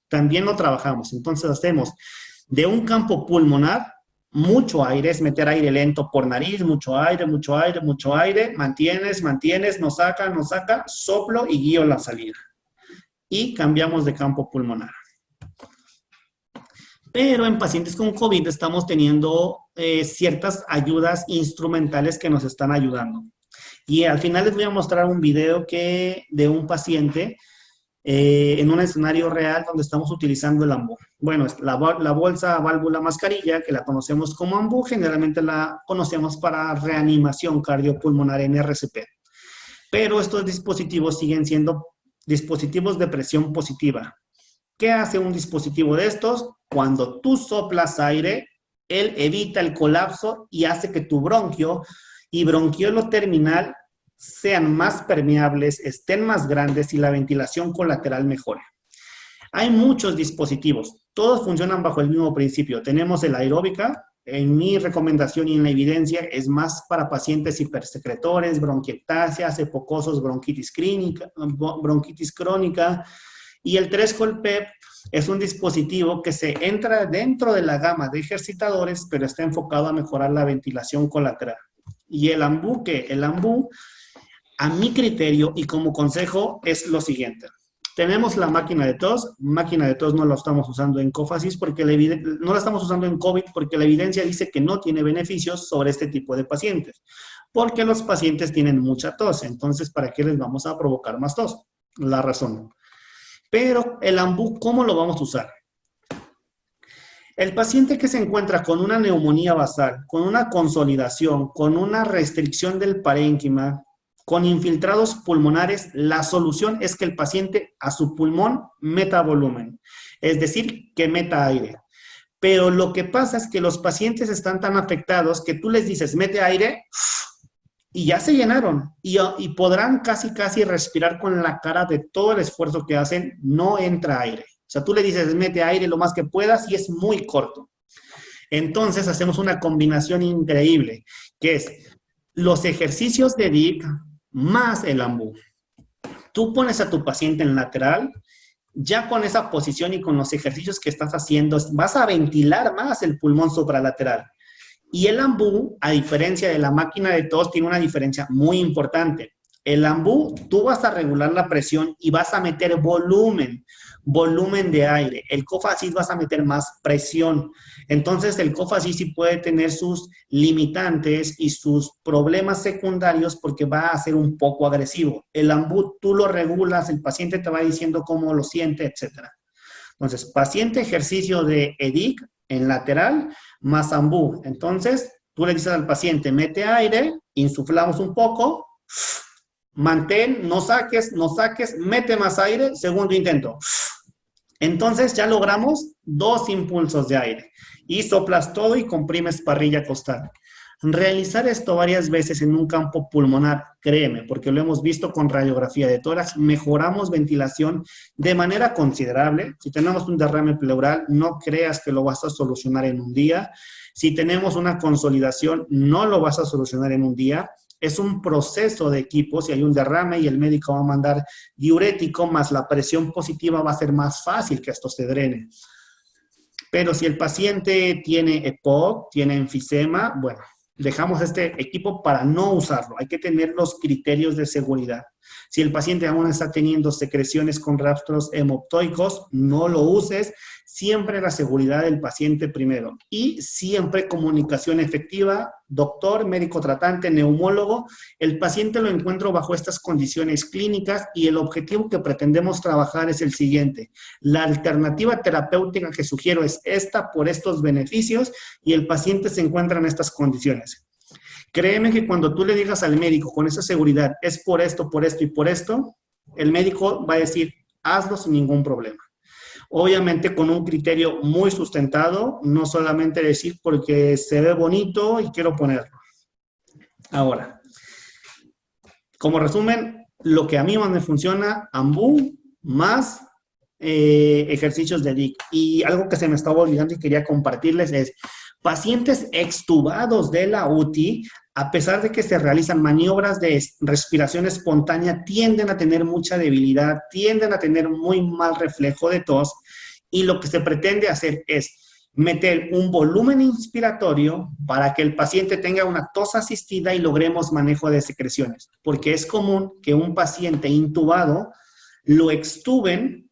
también lo trabajamos. Entonces hacemos de un campo pulmonar mucho aire, es meter aire lento por nariz, mucho aire, mucho aire, mucho aire, mantienes, mantienes, no saca, soplo y guío la salida. Y cambiamos de campo pulmonar. Pero en pacientes con COVID estamos teniendo ciertas ayudas instrumentales que nos están ayudando. Y al final les voy a mostrar un video de un paciente en un escenario real donde estamos utilizando el AMBU. Bueno, la bolsa válvula mascarilla, que la conocemos como AMBU, generalmente la conocemos para reanimación cardiopulmonar en RCP. Pero estos dispositivos siguen siendo dispositivos de presión positiva. ¿Qué hace un dispositivo de estos? Cuando tú soplas aire, él evita el colapso y hace que tu bronquio y bronquiolo terminal sean más permeables, estén más grandes y la ventilación colateral mejore. Hay muchos dispositivos, todos funcionan bajo el mismo principio. Tenemos el aeróbica, en mi recomendación y en la evidencia es más para pacientes hipersecretores, bronquiectasias, epocosos, bronquitis crónica, y el 3-Hol-PEP es un dispositivo que se entra dentro de la gama de ejercitadores, pero está enfocado a mejorar la ventilación colateral. Y el AMBU, a mi criterio y como consejo, es lo siguiente. Tenemos la máquina de tos no la estamos usando en cofasis porque no la estamos usando en COVID porque la evidencia dice que no tiene beneficios sobre este tipo de pacientes, porque los pacientes tienen mucha tos, entonces ¿para qué les vamos a provocar más tos? La razón. Pero el AMBU, ¿cómo lo vamos a usar? El paciente que se encuentra con una neumonía basal, con una consolidación, con una restricción del parénquima, con infiltrados pulmonares, la solución es que el paciente a su pulmón meta volumen, es decir, que meta aire. Pero lo que pasa es que los pacientes están tan afectados que tú les dices, mete aire, y ya se llenaron, y podrán casi respirar con la cara de todo el esfuerzo que hacen, no entra aire. O sea, tú le dices, mete aire lo más que puedas y es muy corto. Entonces, hacemos una combinación increíble, que es los ejercicios de DIC más el AMBU. Tú pones a tu paciente en lateral, ya con esa posición y con los ejercicios que estás haciendo, vas a ventilar más el pulmón supralateral. Y el AMBU, a diferencia de la máquina de tos, tiene una diferencia muy importante. El AMBU, tú vas a regular la presión y vas a meter volumen de aire. El COFACIS vas a meter más presión. Entonces, el COFACIS sí puede tener sus limitantes y sus problemas secundarios porque va a ser un poco agresivo. El AMBU, tú lo regulas, el paciente te va diciendo cómo lo siente, etc. Entonces, paciente ejercicio de EDIC en lateral más AMBU. Entonces, tú le dices al paciente, mete aire, insuflamos un poco, mantén, no saques, mete más aire, segundo intento. Entonces ya logramos 2 impulsos de aire y soplas todo y comprimes parrilla costal. Realizar esto varias veces en un campo pulmonar, créeme, porque lo hemos visto con radiografía de tórax, mejoramos ventilación de manera considerable. Si tenemos un derrame pleural, no creas que lo vas a solucionar en un día. Si tenemos una consolidación, no lo vas a solucionar en un día. Es un proceso de equipo. Si hay un derrame y el médico va a mandar diurético, más la presión positiva, va a ser más fácil que esto se drene. Pero si el paciente tiene EPOC, tiene enfisema, bueno, dejamos este equipo para no usarlo. Hay que tener los criterios de seguridad. Si el paciente aún está teniendo secreciones con rastros hemoptoicos, no lo uses. Siempre la seguridad del paciente primero. Y siempre comunicación efectiva, doctor, médico tratante, neumólogo. El paciente lo encuentro bajo estas condiciones clínicas y el objetivo que pretendemos trabajar es el siguiente. La alternativa terapéutica que sugiero es esta por estos beneficios y el paciente se encuentra en estas condiciones. Créeme que cuando tú le digas al médico con esa seguridad, es por esto y por esto, el médico va a decir, hazlo sin ningún problema. Obviamente con un criterio muy sustentado, no solamente decir porque se ve bonito y quiero ponerlo. Ahora, como resumen, lo que a mí más me funciona, Ambú más ejercicios de DIC. Y algo que se me estaba olvidando y quería compartirles es, pacientes extubados de la UTI, a pesar de que se realizan maniobras de respiración espontánea, tienden a tener mucha debilidad, tienden a tener muy mal reflejo de tos, y lo que se pretende hacer es meter un volumen inspiratorio para que el paciente tenga una tos asistida y logremos manejo de secreciones, porque es común que un paciente intubado lo extuben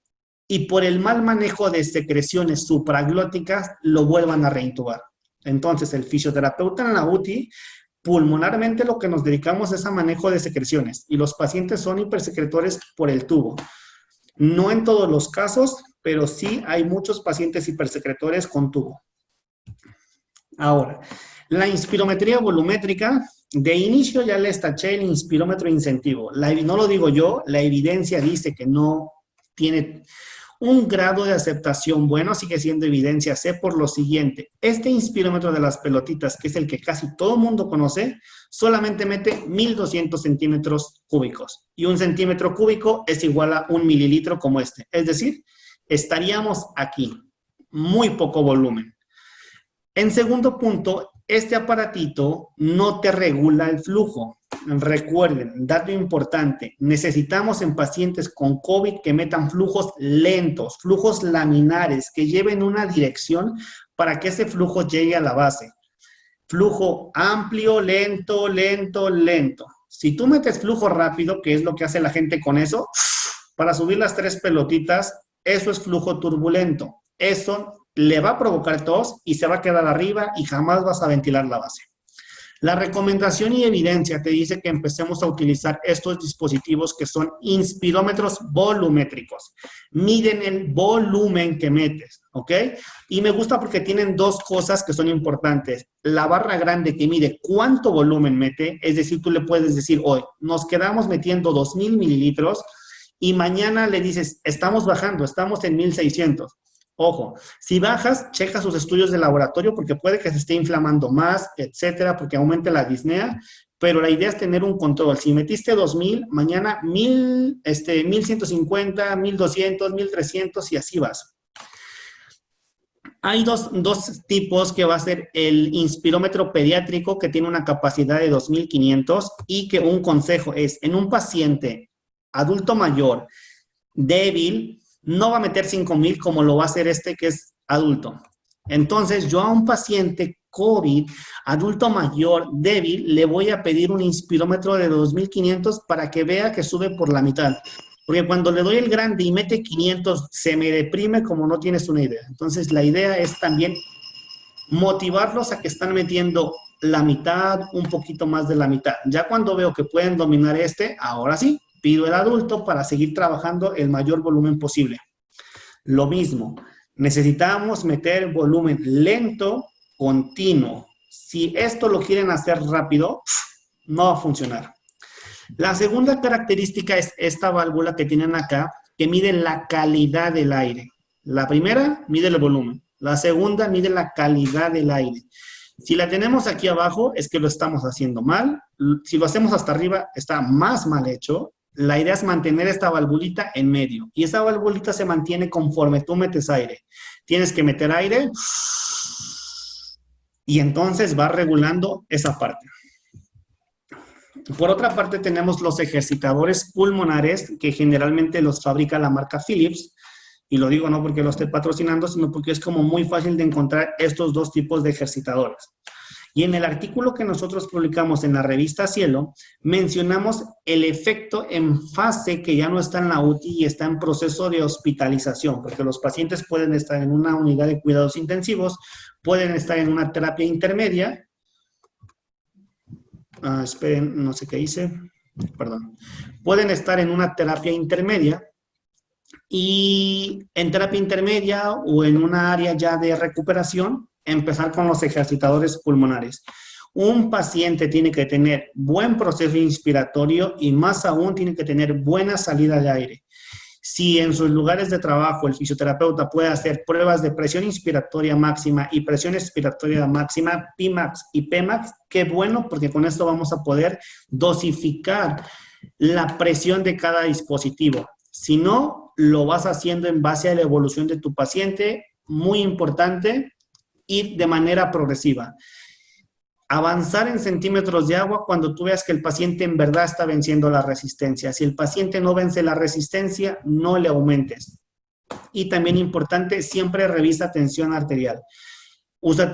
y por el mal manejo de secreciones supraglóticas lo vuelvan a reintubar. Entonces, el fisioterapeuta en la UTI, pulmonarmente lo que nos dedicamos es a manejo de secreciones y los pacientes son hipersecretores por el tubo. No en todos los casos, pero sí hay muchos pacientes hipersecretores con tubo. Ahora, la inspirometría volumétrica, de inicio ya les taché el inspirómetro incentivo. No lo digo yo, la evidencia dice que no tiene un grado de aceptación bueno, sigue siendo evidencia C por lo siguiente. Este inspirómetro de las pelotitas, que es el que casi todo el mundo conoce, solamente mete 1200 centímetros cúbicos. Y un centímetro cúbico es igual a 1 mililitro como este. Es decir, estaríamos aquí. Muy poco volumen. En segundo punto, este aparatito no te regula el flujo. Recuerden, dato importante, necesitamos en pacientes con COVID que metan flujos lentos, flujos laminares, que lleven una dirección para que ese flujo llegue a la base. Flujo amplio, lento, lento, lento. Si tú metes flujo rápido, que es lo que hace la gente con eso, para subir las 3 pelotitas, eso es flujo turbulento. Eso le va a provocar tos y se va a quedar arriba y jamás vas a ventilar la base. La recomendación y evidencia te dice que empecemos a utilizar estos dispositivos que son inspirómetros volumétricos. Miden el volumen que metes, ¿ok? Y me gusta porque tienen 2 cosas que son importantes. La barra grande que mide cuánto volumen mete, es decir, tú le puedes decir hoy, nos quedamos metiendo 2000 mililitros y mañana le dices, estamos bajando, estamos en 1600. Ojo, si bajas, checa sus estudios de laboratorio porque puede que se esté inflamando más, etcétera, porque aumente la disnea, pero la idea es tener un control. Si metiste 2000, mañana 1150, 1200, 1300 y así vas. Hay dos tipos que va a ser el inspirómetro pediátrico que tiene una capacidad de 2500 y que un consejo es en un paciente adulto mayor débil, no va a meter 5000 como lo va a hacer este que es adulto. Entonces, yo a un paciente COVID, adulto mayor, débil, le voy a pedir un inspirómetro de 2500 para que vea que sube por la mitad. Porque cuando le doy el grande y mete 500, se me deprime como no tienes una idea. Entonces, la idea es también motivarlos a que están metiendo la mitad, un poquito más de la mitad. Ya cuando veo que pueden dominar ahora sí, pido el adulto para seguir trabajando el mayor volumen posible. Lo mismo, necesitamos meter volumen lento, continuo. Si esto lo quieren hacer rápido, no va a funcionar. La segunda característica es esta válvula que tienen acá, que mide la calidad del aire. La primera, mide el volumen. La segunda, mide la calidad del aire. Si la tenemos aquí abajo, es que lo estamos haciendo mal. Si lo hacemos hasta arriba, está más mal hecho. La idea es mantener esta valvulita en medio. Y esa valvulita se mantiene conforme tú metes aire. Tienes que meter aire y entonces va regulando esa parte. Por otra parte, tenemos los ejercitadores pulmonares que generalmente los fabrica la marca Philips. Y lo digo no porque lo esté patrocinando, sino porque es como muy fácil de encontrar estos 2 tipos de ejercitadores. Y en el artículo que nosotros publicamos en la revista Cielo, mencionamos el efecto en fase que ya no está en la UTI y está en proceso de hospitalización, porque los pacientes pueden estar en una unidad de cuidados intensivos, pueden estar en una terapia intermedia. Esperen, no sé qué hice. Perdón. Pueden estar en una terapia intermedia y en terapia intermedia o en una área ya de recuperación, empezar con los ejercitadores pulmonares. Un paciente tiene que tener buen proceso inspiratorio y más aún tiene que tener buena salida de aire. si en sus lugares de trabajo el fisioterapeuta puede hacer pruebas de presión inspiratoria máxima y presión expiratoria máxima, Pmax y Pmax, qué bueno, porque con esto vamos a poder dosificar la presión de cada dispositivo. Si no, lo vas haciendo en base a la evolución de tu paciente, muy importante, y de manera progresiva. Avanzar en centímetros de agua cuando tú veas que el paciente en verdad está venciendo la resistencia. Si el paciente no vence la resistencia, no le aumentes. Y también importante, siempre revisa tensión arterial. Usa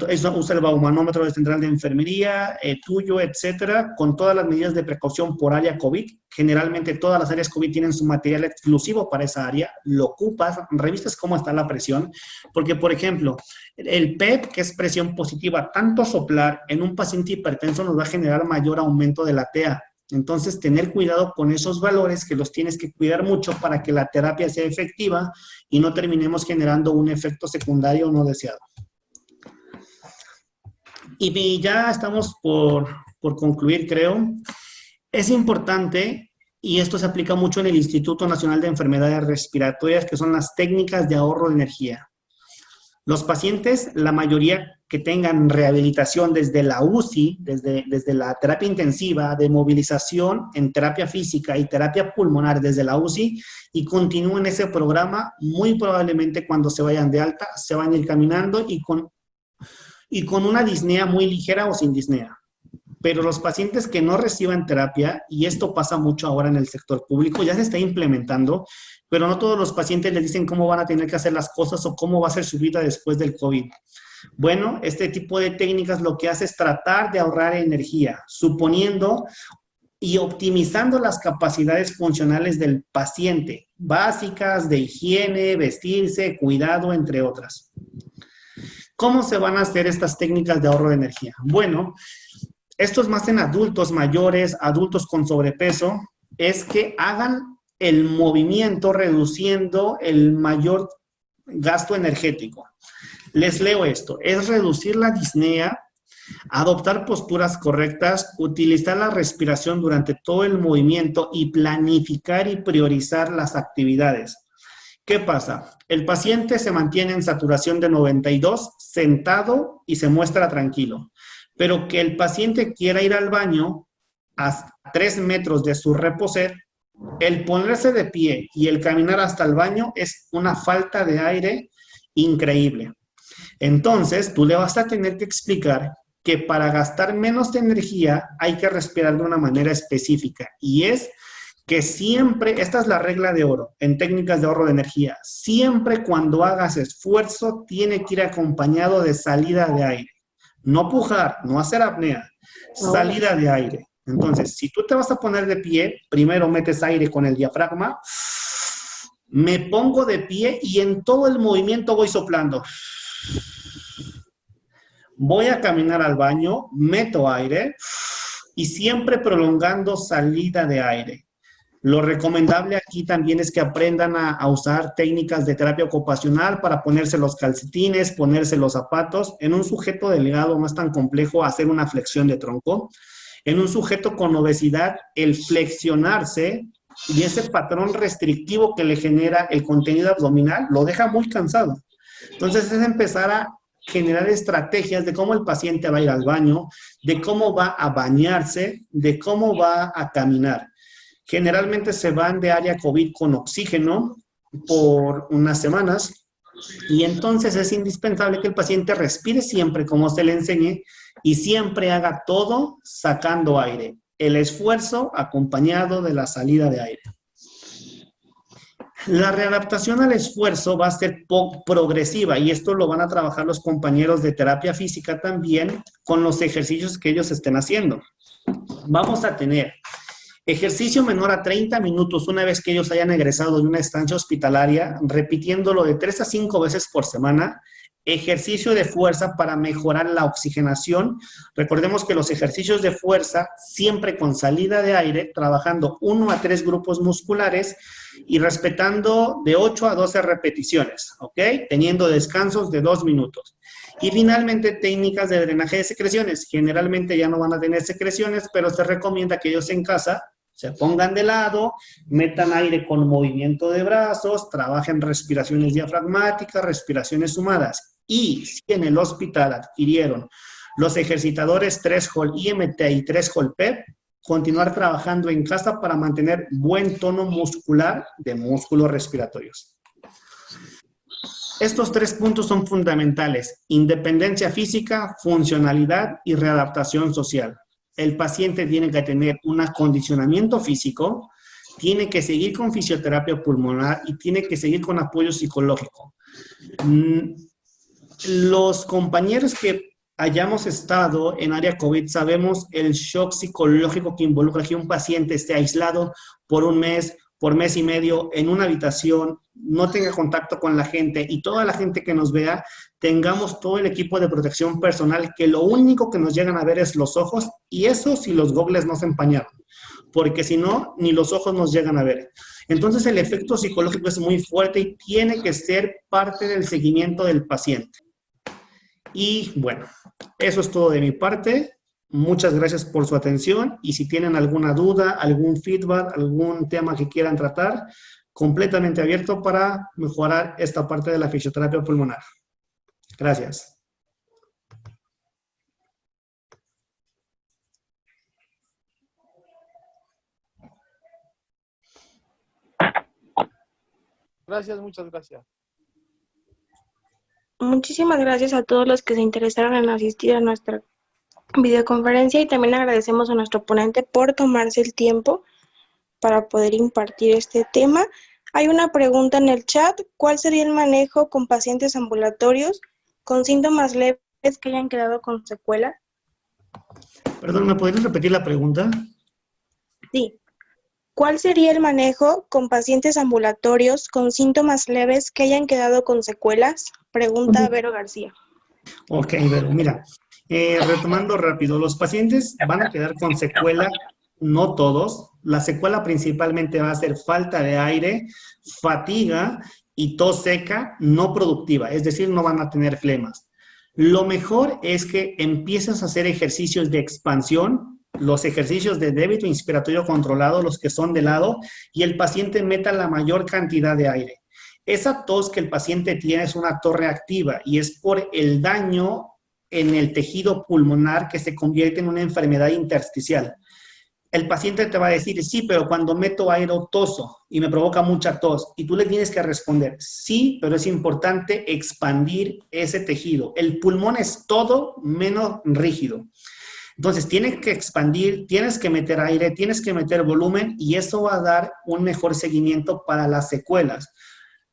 el baumanómetro central de enfermería, tuyo, etcétera, con todas las medidas de precaución por área COVID. Generalmente todas las áreas COVID tienen su material exclusivo para esa área. Lo ocupas, revisas cómo está la presión, porque, por ejemplo, el PEP, que es presión positiva, tanto soplar en un paciente hipertenso nos va a generar mayor aumento de la TEA. Entonces, tener cuidado con esos valores, que los tienes que cuidar mucho para que la terapia sea efectiva y no terminemos generando un efecto secundario no deseado. Y ya estamos por concluir, creo. Es importante, y esto se aplica mucho en el Instituto Nacional de Enfermedades Respiratorias, que son las técnicas de ahorro de energía. Los pacientes, la mayoría que tengan rehabilitación desde la UCI, desde la terapia intensiva, de movilización en terapia física y terapia pulmonar desde la UCI, y continúen ese programa, muy probablemente cuando se vayan de alta, se van a ir caminando y con una disnea muy ligera o sin disnea. Pero los pacientes que no reciban terapia, y esto pasa mucho ahora en el sector público, ya se está implementando, pero no todos los pacientes les dicen cómo van a tener que hacer las cosas o cómo va a ser su vida después del COVID. Bueno, este tipo de técnicas lo que hace es tratar de ahorrar energía, suponiendo y optimizando las capacidades funcionales del paciente, básicas de higiene, vestirse, cuidado, entre otras. ¿Cómo se van a hacer estas técnicas de ahorro de energía? Bueno, esto es más en adultos mayores, adultos con sobrepeso, es que hagan el movimiento reduciendo el mayor gasto energético. Les leo esto, es reducir la disnea, adoptar posturas correctas, utilizar la respiración durante todo el movimiento y planificar y priorizar las actividades. ¿Qué pasa? El paciente se mantiene en saturación de 92, sentado y se muestra tranquilo. Pero que el paciente quiera ir al baño a 3 metros de su reposer, el ponerse de pie y el caminar hasta el baño es una falta de aire increíble. Entonces, tú le vas a tener que explicar que para gastar menos de energía hay que respirar de una manera específica. Y es que siempre, esta es la regla de oro en técnicas de ahorro de energía, siempre cuando hagas esfuerzo tiene que ir acompañado de salida de aire. No pujar, no hacer apnea, salida de aire. Entonces, si tú te vas a poner de pie, primero metes aire con el diafragma, me pongo de pie y en todo el movimiento voy soplando. Voy a caminar al baño, meto aire y siempre prolongando salida de aire. Lo recomendable aquí también es que aprendan a usar técnicas de terapia ocupacional para ponerse los calcetines, ponerse los zapatos. En un sujeto delgado no es tan complejo hacer una flexión de tronco. En un sujeto con obesidad, el flexionarse y ese patrón restrictivo que le genera el contenido abdominal lo deja muy cansado. Entonces es empezar a generar estrategias de cómo el paciente va a ir al baño, de cómo va a bañarse, de cómo va a caminar. Generalmente se van de área COVID con oxígeno por unas semanas y entonces es indispensable que el paciente respire siempre como se le enseñe y siempre haga todo sacando aire. El esfuerzo acompañado de la salida de aire. La readaptación al esfuerzo va a ser progresiva y esto lo van a trabajar los compañeros de terapia física también con los ejercicios que ellos estén haciendo. Vamos a tener ejercicio menor a 30 minutos una vez que ellos hayan egresado de una estancia hospitalaria, repitiéndolo de 3 a 5 veces por semana. Ejercicio de fuerza para mejorar la oxigenación. Recordemos que los ejercicios de fuerza, siempre con salida de aire, trabajando 1 a 3 grupos musculares y respetando de 8 a 12 repeticiones, ¿ok? Teniendo descansos de 2 minutos. Y finalmente, técnicas de drenaje de secreciones. Generalmente ya no van a tener secreciones, pero se recomienda que ellos en casa Se pongan de lado, metan aire con movimiento de brazos, trabajen respiraciones diafragmáticas, respiraciones sumadas. Y si en el hospital adquirieron los ejercitadores 3-Hol IMT y 3-Hol PEP, continuar trabajando en casa para mantener buen tono muscular de músculos respiratorios. Estos 3 puntos son fundamentales: independencia física, funcionalidad y readaptación social. El paciente tiene que tener un acondicionamiento físico, tiene que seguir con fisioterapia pulmonar y tiene que seguir con apoyo psicológico. Los compañeros que hayamos estado en área COVID sabemos el shock psicológico que involucra que un paciente esté aislado por un mes, por mes y medio, en una habitación, no tenga contacto con la gente y toda la gente que nos vea, tengamos todo el equipo de protección personal, que lo único que nos llegan a ver es los ojos, y eso si los gogles no se empañaron, porque si no, ni los ojos nos llegan a ver. Entonces el efecto psicológico es muy fuerte y tiene que ser parte del seguimiento del paciente. Y bueno, eso es todo de mi parte. Muchas gracias por su atención y si tienen alguna duda, algún feedback, algún tema que quieran tratar, completamente abierto para mejorar esta parte de la fisioterapia pulmonar. Gracias. Gracias, muchas gracias. Muchísimas gracias a todos los que se interesaron en asistir a nuestra videoconferencia y también agradecemos a nuestro ponente por tomarse el tiempo para poder impartir este tema. Hay una pregunta en el chat: ¿cuál sería el manejo con pacientes ambulatorios con síntomas leves que hayan quedado con secuelas? Perdón, ¿me podrías repetir la pregunta? Sí. ¿Cuál sería el manejo con pacientes ambulatorios con síntomas leves que hayan quedado con secuelas? Pregunta Vero García. Ok, Vero, mira, retomando rápido, los pacientes van a quedar con secuela, no todos. La secuela principalmente va a ser falta de aire, fatiga y tos seca no productiva, es decir, no van a tener flemas. Lo mejor es que empieces a hacer ejercicios de expansión, los ejercicios de débito inspiratorio controlado, los que son de lado, y el paciente meta la mayor cantidad de aire. Esa tos que el paciente tiene es una tos reactiva y es por el daño en el tejido pulmonar que se convierte en una enfermedad intersticial. El paciente te va a decir, sí, pero cuando meto aire toso y me provoca mucha tos, y tú le tienes que responder, sí, pero es importante expandir ese tejido. El pulmón es todo menos rígido. Entonces, tienes que expandir, tienes que meter aire, tienes que meter volumen y eso va a dar un mejor seguimiento para las secuelas.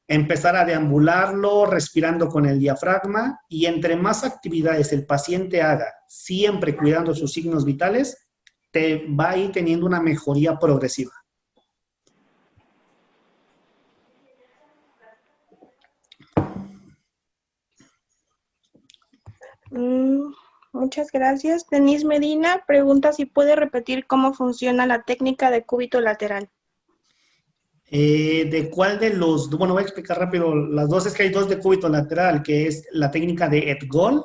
Empezar a deambularlo, respirando con el diafragma y entre más actividades el paciente haga, siempre cuidando sus signos vitales, te va a ir teniendo una mejoría progresiva. Muchas gracias. Denise Medina pregunta si puede repetir cómo funciona la técnica de cúbito lateral. ¿De cuál de los? Bueno, voy a explicar rápido las dos. Es que hay dos de cúbito lateral, que es la técnica de Edgol.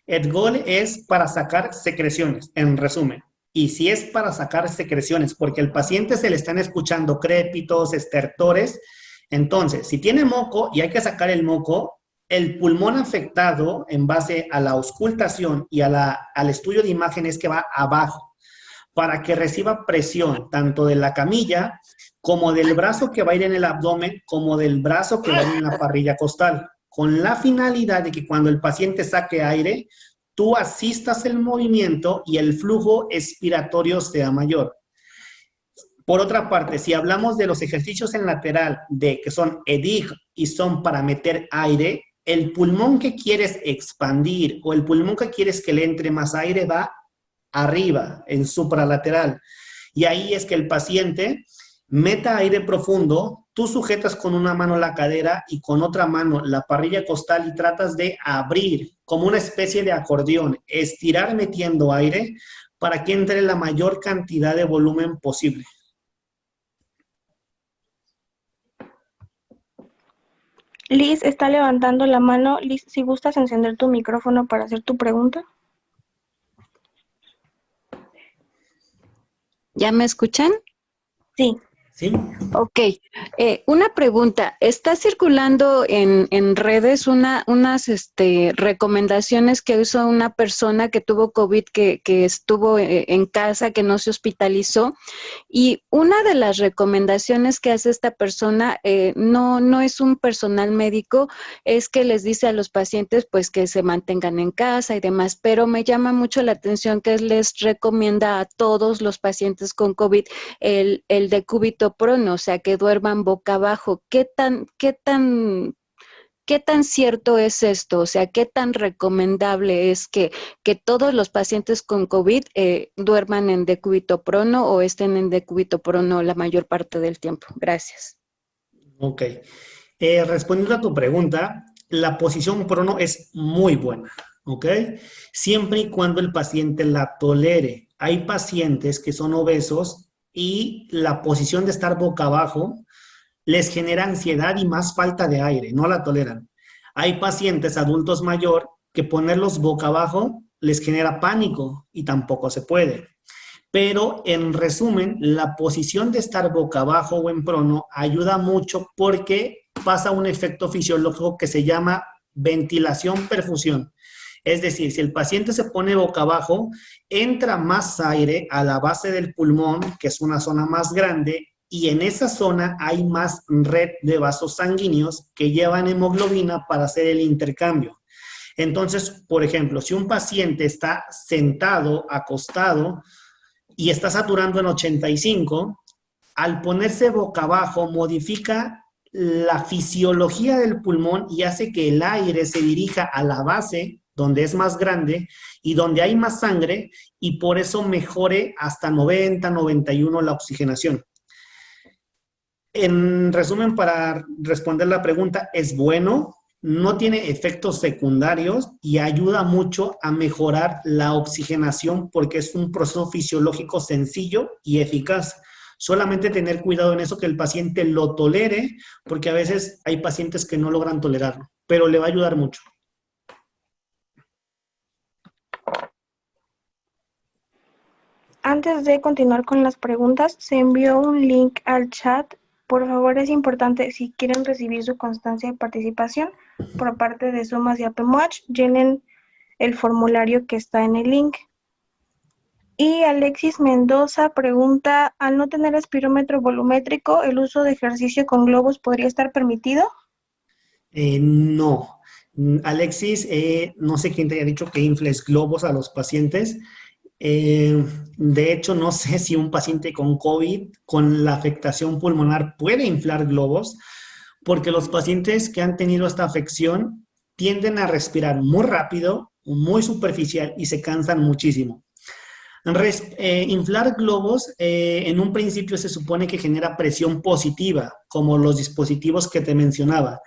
Edgol es para sacar secreciones, en resumen. Y si es para sacar secreciones, porque al paciente se le están escuchando crépitos, estertores, entonces, si tiene moco y hay que sacar el moco, el pulmón afectado, en base a la auscultación y al estudio de imágenes, que va abajo, para que reciba presión, tanto de la camilla, como del brazo que va a ir en el abdomen, como del brazo que va a ir en la parrilla costal, con la finalidad de que cuando el paciente saque aire, tú asistas el movimiento y el flujo expiratorio sea mayor. Por otra parte, si hablamos de los ejercicios en lateral, que son EDIG y son para meter aire, el pulmón que quieres expandir o el pulmón que quieres que le entre más aire va arriba, en supralateral. Y ahí es que el paciente meta aire profundo, tú sujetas con una mano la cadera y con otra mano la parrilla costal y tratas de abrir como una especie de acordeón, estirar metiendo aire para que entre la mayor cantidad de volumen posible. Liz está levantando la mano. Liz, si gustas encender tu micrófono para hacer tu pregunta. ¿Ya me escuchan? Sí. ¿Sí? Ok, una pregunta. Está circulando en redes unas recomendaciones que hizo una persona que tuvo COVID, que estuvo en casa, que no se hospitalizó. Y una de las recomendaciones que hace esta persona, no es un personal médico, es que les dice a los pacientes pues que se mantengan en casa y demás, pero me llama mucho la atención que les recomienda a todos los pacientes con COVID el decúbito prono, o sea, que duerman boca abajo. ¿Qué tan cierto es esto? O sea, ¿qué tan recomendable es que todos los pacientes con COVID duerman en decúbito prono o estén en decúbito prono la mayor parte del tiempo? Gracias. Ok. Respondiendo a tu pregunta, la posición prono es muy buena, ¿ok? Siempre y cuando el paciente la tolere. Hay pacientes que son obesos y la posición de estar boca abajo les genera ansiedad y más falta de aire, no la toleran. Hay pacientes adultos mayor que ponerlos boca abajo les genera pánico y tampoco se puede. Pero en resumen, la posición de estar boca abajo o en prono ayuda mucho porque pasa un efecto fisiológico que se llama ventilación-perfusión. Es decir, si el paciente se pone boca abajo, entra más aire a la base del pulmón, que es una zona más grande, y en esa zona hay más red de vasos sanguíneos que llevan hemoglobina para hacer el intercambio. Entonces, por ejemplo, si un paciente está sentado, acostado, y está saturando en 85, al ponerse boca abajo modifica la fisiología del pulmón y hace que el aire se dirija a la base, donde es más grande y donde hay más sangre, y por eso mejore hasta 90, 91 la oxigenación. En resumen, para responder la pregunta, es bueno, no tiene efectos secundarios y ayuda mucho a mejorar la oxigenación porque es un proceso fisiológico sencillo y eficaz. Solamente tener cuidado en eso, que el paciente lo tolere, porque a veces hay pacientes que no logran tolerarlo, pero le va a ayudar mucho. Antes de continuar con las preguntas, se envió un link al chat. Por favor, es importante, si quieren recibir su constancia de participación por parte de Sumas y APMOACH, llenen el formulario que está en el link. Y Alexis Mendoza pregunta, al no tener espirómetro volumétrico, ¿el uso de ejercicio con globos podría estar permitido? No. Alexis, no sé quién te haya dicho que infles globos a los pacientes. De hecho, no sé si un paciente con COVID, con la afectación pulmonar, puede inflar globos, porque los pacientes que han tenido esta afección tienden a respirar muy rápido, muy superficial y se cansan muchísimo. Inflar globos, en un principio se supone que genera presión positiva, como los dispositivos que te mencionaba.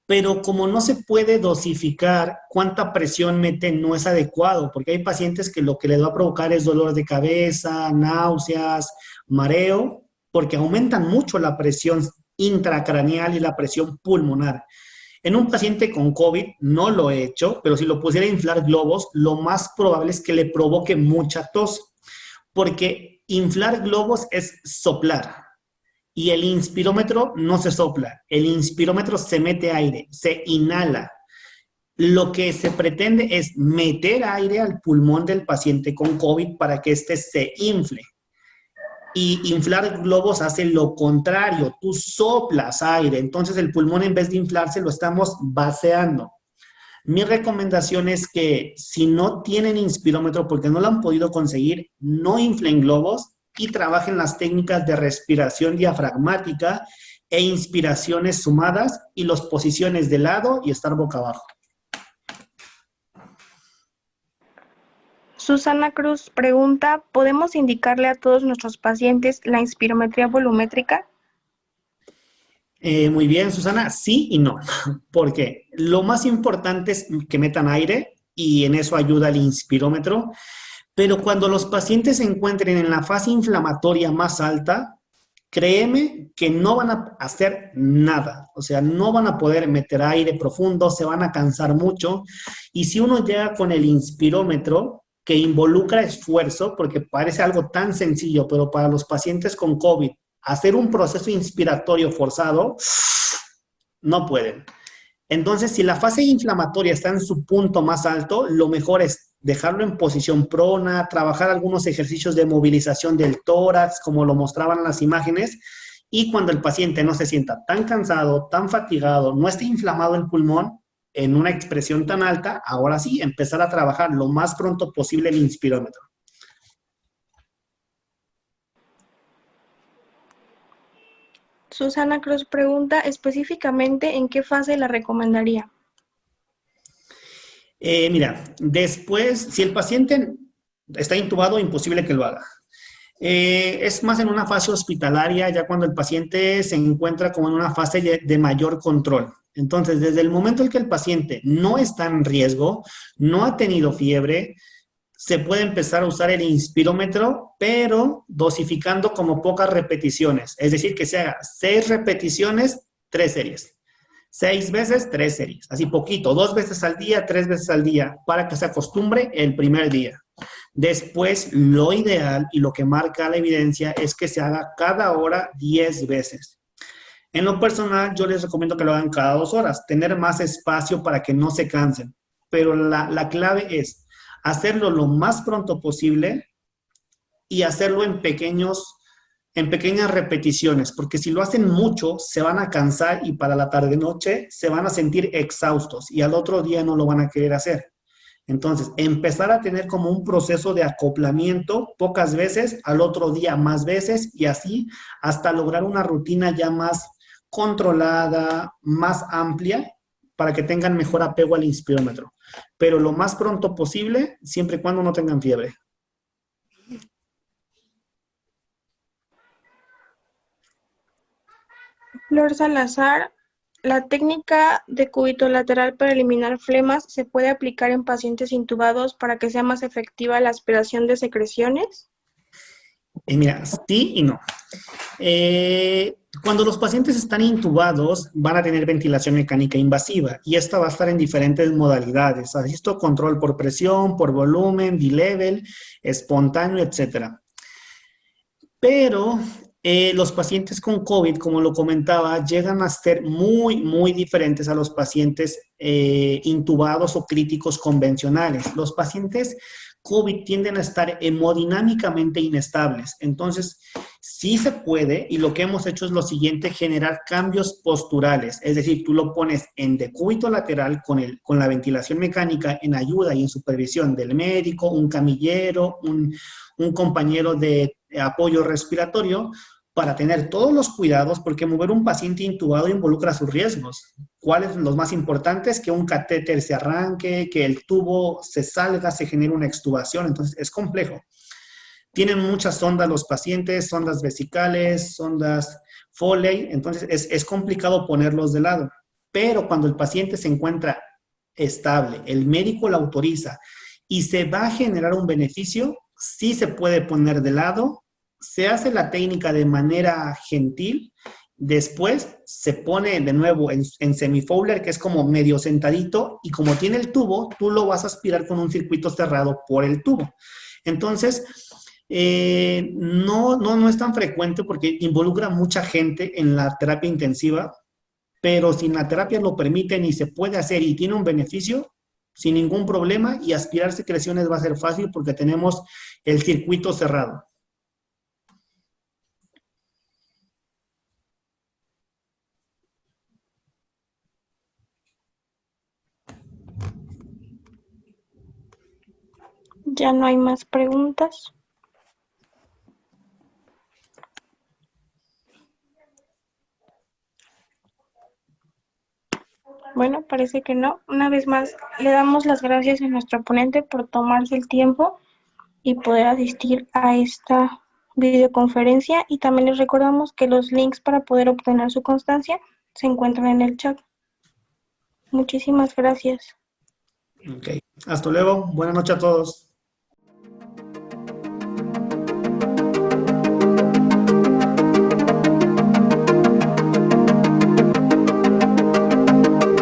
Pero como no se puede dosificar cuánta presión mete, no es adecuado, porque hay pacientes que lo que les va a provocar es dolor de cabeza, náuseas, mareo, porque aumentan mucho la presión intracraneal y la presión pulmonar. En un paciente con COVID no lo he hecho, pero si lo pusiera a inflar globos, lo más probable es que le provoque mucha tos, porque inflar globos es soplar. Y el inspirómetro no se sopla, el inspirómetro se mete aire, se inhala. Lo que se pretende es meter aire al pulmón del paciente con COVID para que éste se infle. Y inflar globos hace lo contrario, tú soplas aire, entonces el pulmón en vez de inflarse lo estamos vaciando. Mi recomendación es que si no tienen inspirómetro porque no lo han podido conseguir, no inflen globos y trabajen las técnicas de respiración diafragmática e inspiraciones sumadas y las posiciones de lado y estar boca abajo. Susana Cruz pregunta, ¿podemos indicarle a todos nuestros pacientes la inspirometría volumétrica? Muy bien, Susana, sí y no, porque lo más importante es que metan aire y en eso ayuda el inspirómetro, pero cuando los pacientes se encuentren en la fase inflamatoria más alta, créeme que no van a hacer nada, o sea, no van a poder meter aire profundo, se van a cansar mucho, y si uno llega con el inspirómetro, que involucra esfuerzo, porque parece algo tan sencillo, pero para los pacientes con COVID hacer un proceso inspiratorio forzado, no pueden. Entonces, si la fase inflamatoria está en su punto más alto, lo mejor es dejarlo en posición prona, trabajar algunos ejercicios de movilización del tórax, como lo mostraban las imágenes, y cuando el paciente no se sienta tan cansado, tan fatigado, no esté inflamado el pulmón en una expresión tan alta, ahora sí, empezar a trabajar lo más pronto posible el inspirómetro. Susana Cruz pregunta específicamente en qué fase la recomendaría. Mira, después, si el paciente está intubado, imposible que lo haga. Es más en una fase hospitalaria, ya cuando el paciente se encuentra como en una fase de mayor control. Entonces, desde el momento en que el paciente no está en riesgo, no ha tenido fiebre, se puede empezar a usar el inspirómetro, pero dosificando como pocas repeticiones. Es decir, que se haga 6 repeticiones, 3 series. 6 veces, 3 series. Así poquito, 2 veces al día, 3 veces al día, para que se acostumbre el primer día. Después, lo ideal y lo que marca la evidencia es que se haga cada hora 10 veces. En lo personal, yo les recomiendo que lo hagan cada 2 horas, tener más espacio para que no se cansen. Pero la clave es hacerlo lo más pronto posible y hacerlo en pequeñas repeticiones, porque si lo hacen mucho, se van a cansar y para la tarde-noche se van a sentir exhaustos y al otro día no lo van a querer hacer. Entonces, empezar a tener como un proceso de acoplamiento pocas veces, al otro día más veces y así hasta lograr una rutina ya más controlada, más amplia, para que tengan mejor apego al inspirómetro. Pero lo más pronto posible, siempre y cuando no tengan fiebre. Flor Salazar, ¿la técnica de cúbito lateral para eliminar flemas se puede aplicar en pacientes intubados para que sea más efectiva la aspiración de secreciones? Mira, sí y no. Cuando los pacientes están intubados, van a tener ventilación mecánica invasiva y esta va a estar en diferentes modalidades. Asisto control por presión, por volumen, bilevel, espontáneo, etc. Pero los pacientes con COVID, como lo comentaba, llegan a ser muy diferentes a los pacientes intubados o críticos convencionales. Los pacientes COVID tienden a estar hemodinámicamente inestables. Entonces, sí se puede, y lo que hemos hecho es lo siguiente, generar cambios posturales. Es decir, tú lo pones en decúbito lateral con la ventilación mecánica en ayuda y en supervisión del médico, un camillero, un compañero de apoyo respiratorio, para tener todos los cuidados, porque mover un paciente intubado involucra sus riesgos. ¿Cuáles son los más importantes? Que un catéter se arranque, que el tubo se salga, se genere una extubación. Entonces, es complejo. Tienen muchas sondas los pacientes, sondas vesicales, sondas Foley, entonces es complicado ponerlos de lado. Pero cuando el paciente se encuentra estable, el médico lo autoriza y se va a generar un beneficio, sí se puede poner de lado, se hace la técnica de manera gentil, después se pone de nuevo en semi-Fowler, que es como medio sentadito, y como tiene el tubo, tú lo vas a aspirar con un circuito cerrado por el tubo. Entonces, no es tan frecuente porque involucra mucha gente en la terapia intensiva, pero si la terapia lo permiten y se puede hacer y tiene un beneficio, sin ningún problema, y aspirar secreciones va a ser fácil porque tenemos el circuito cerrado. Ya no hay más preguntas. Bueno, parece que no. Una vez más, le damos las gracias a nuestro ponente por tomarse el tiempo y poder asistir a esta videoconferencia, y también les recordamos que los links para poder obtener su constancia se encuentran en el chat. Muchísimas gracias. Ok, hasta luego. Buenas noches a todos.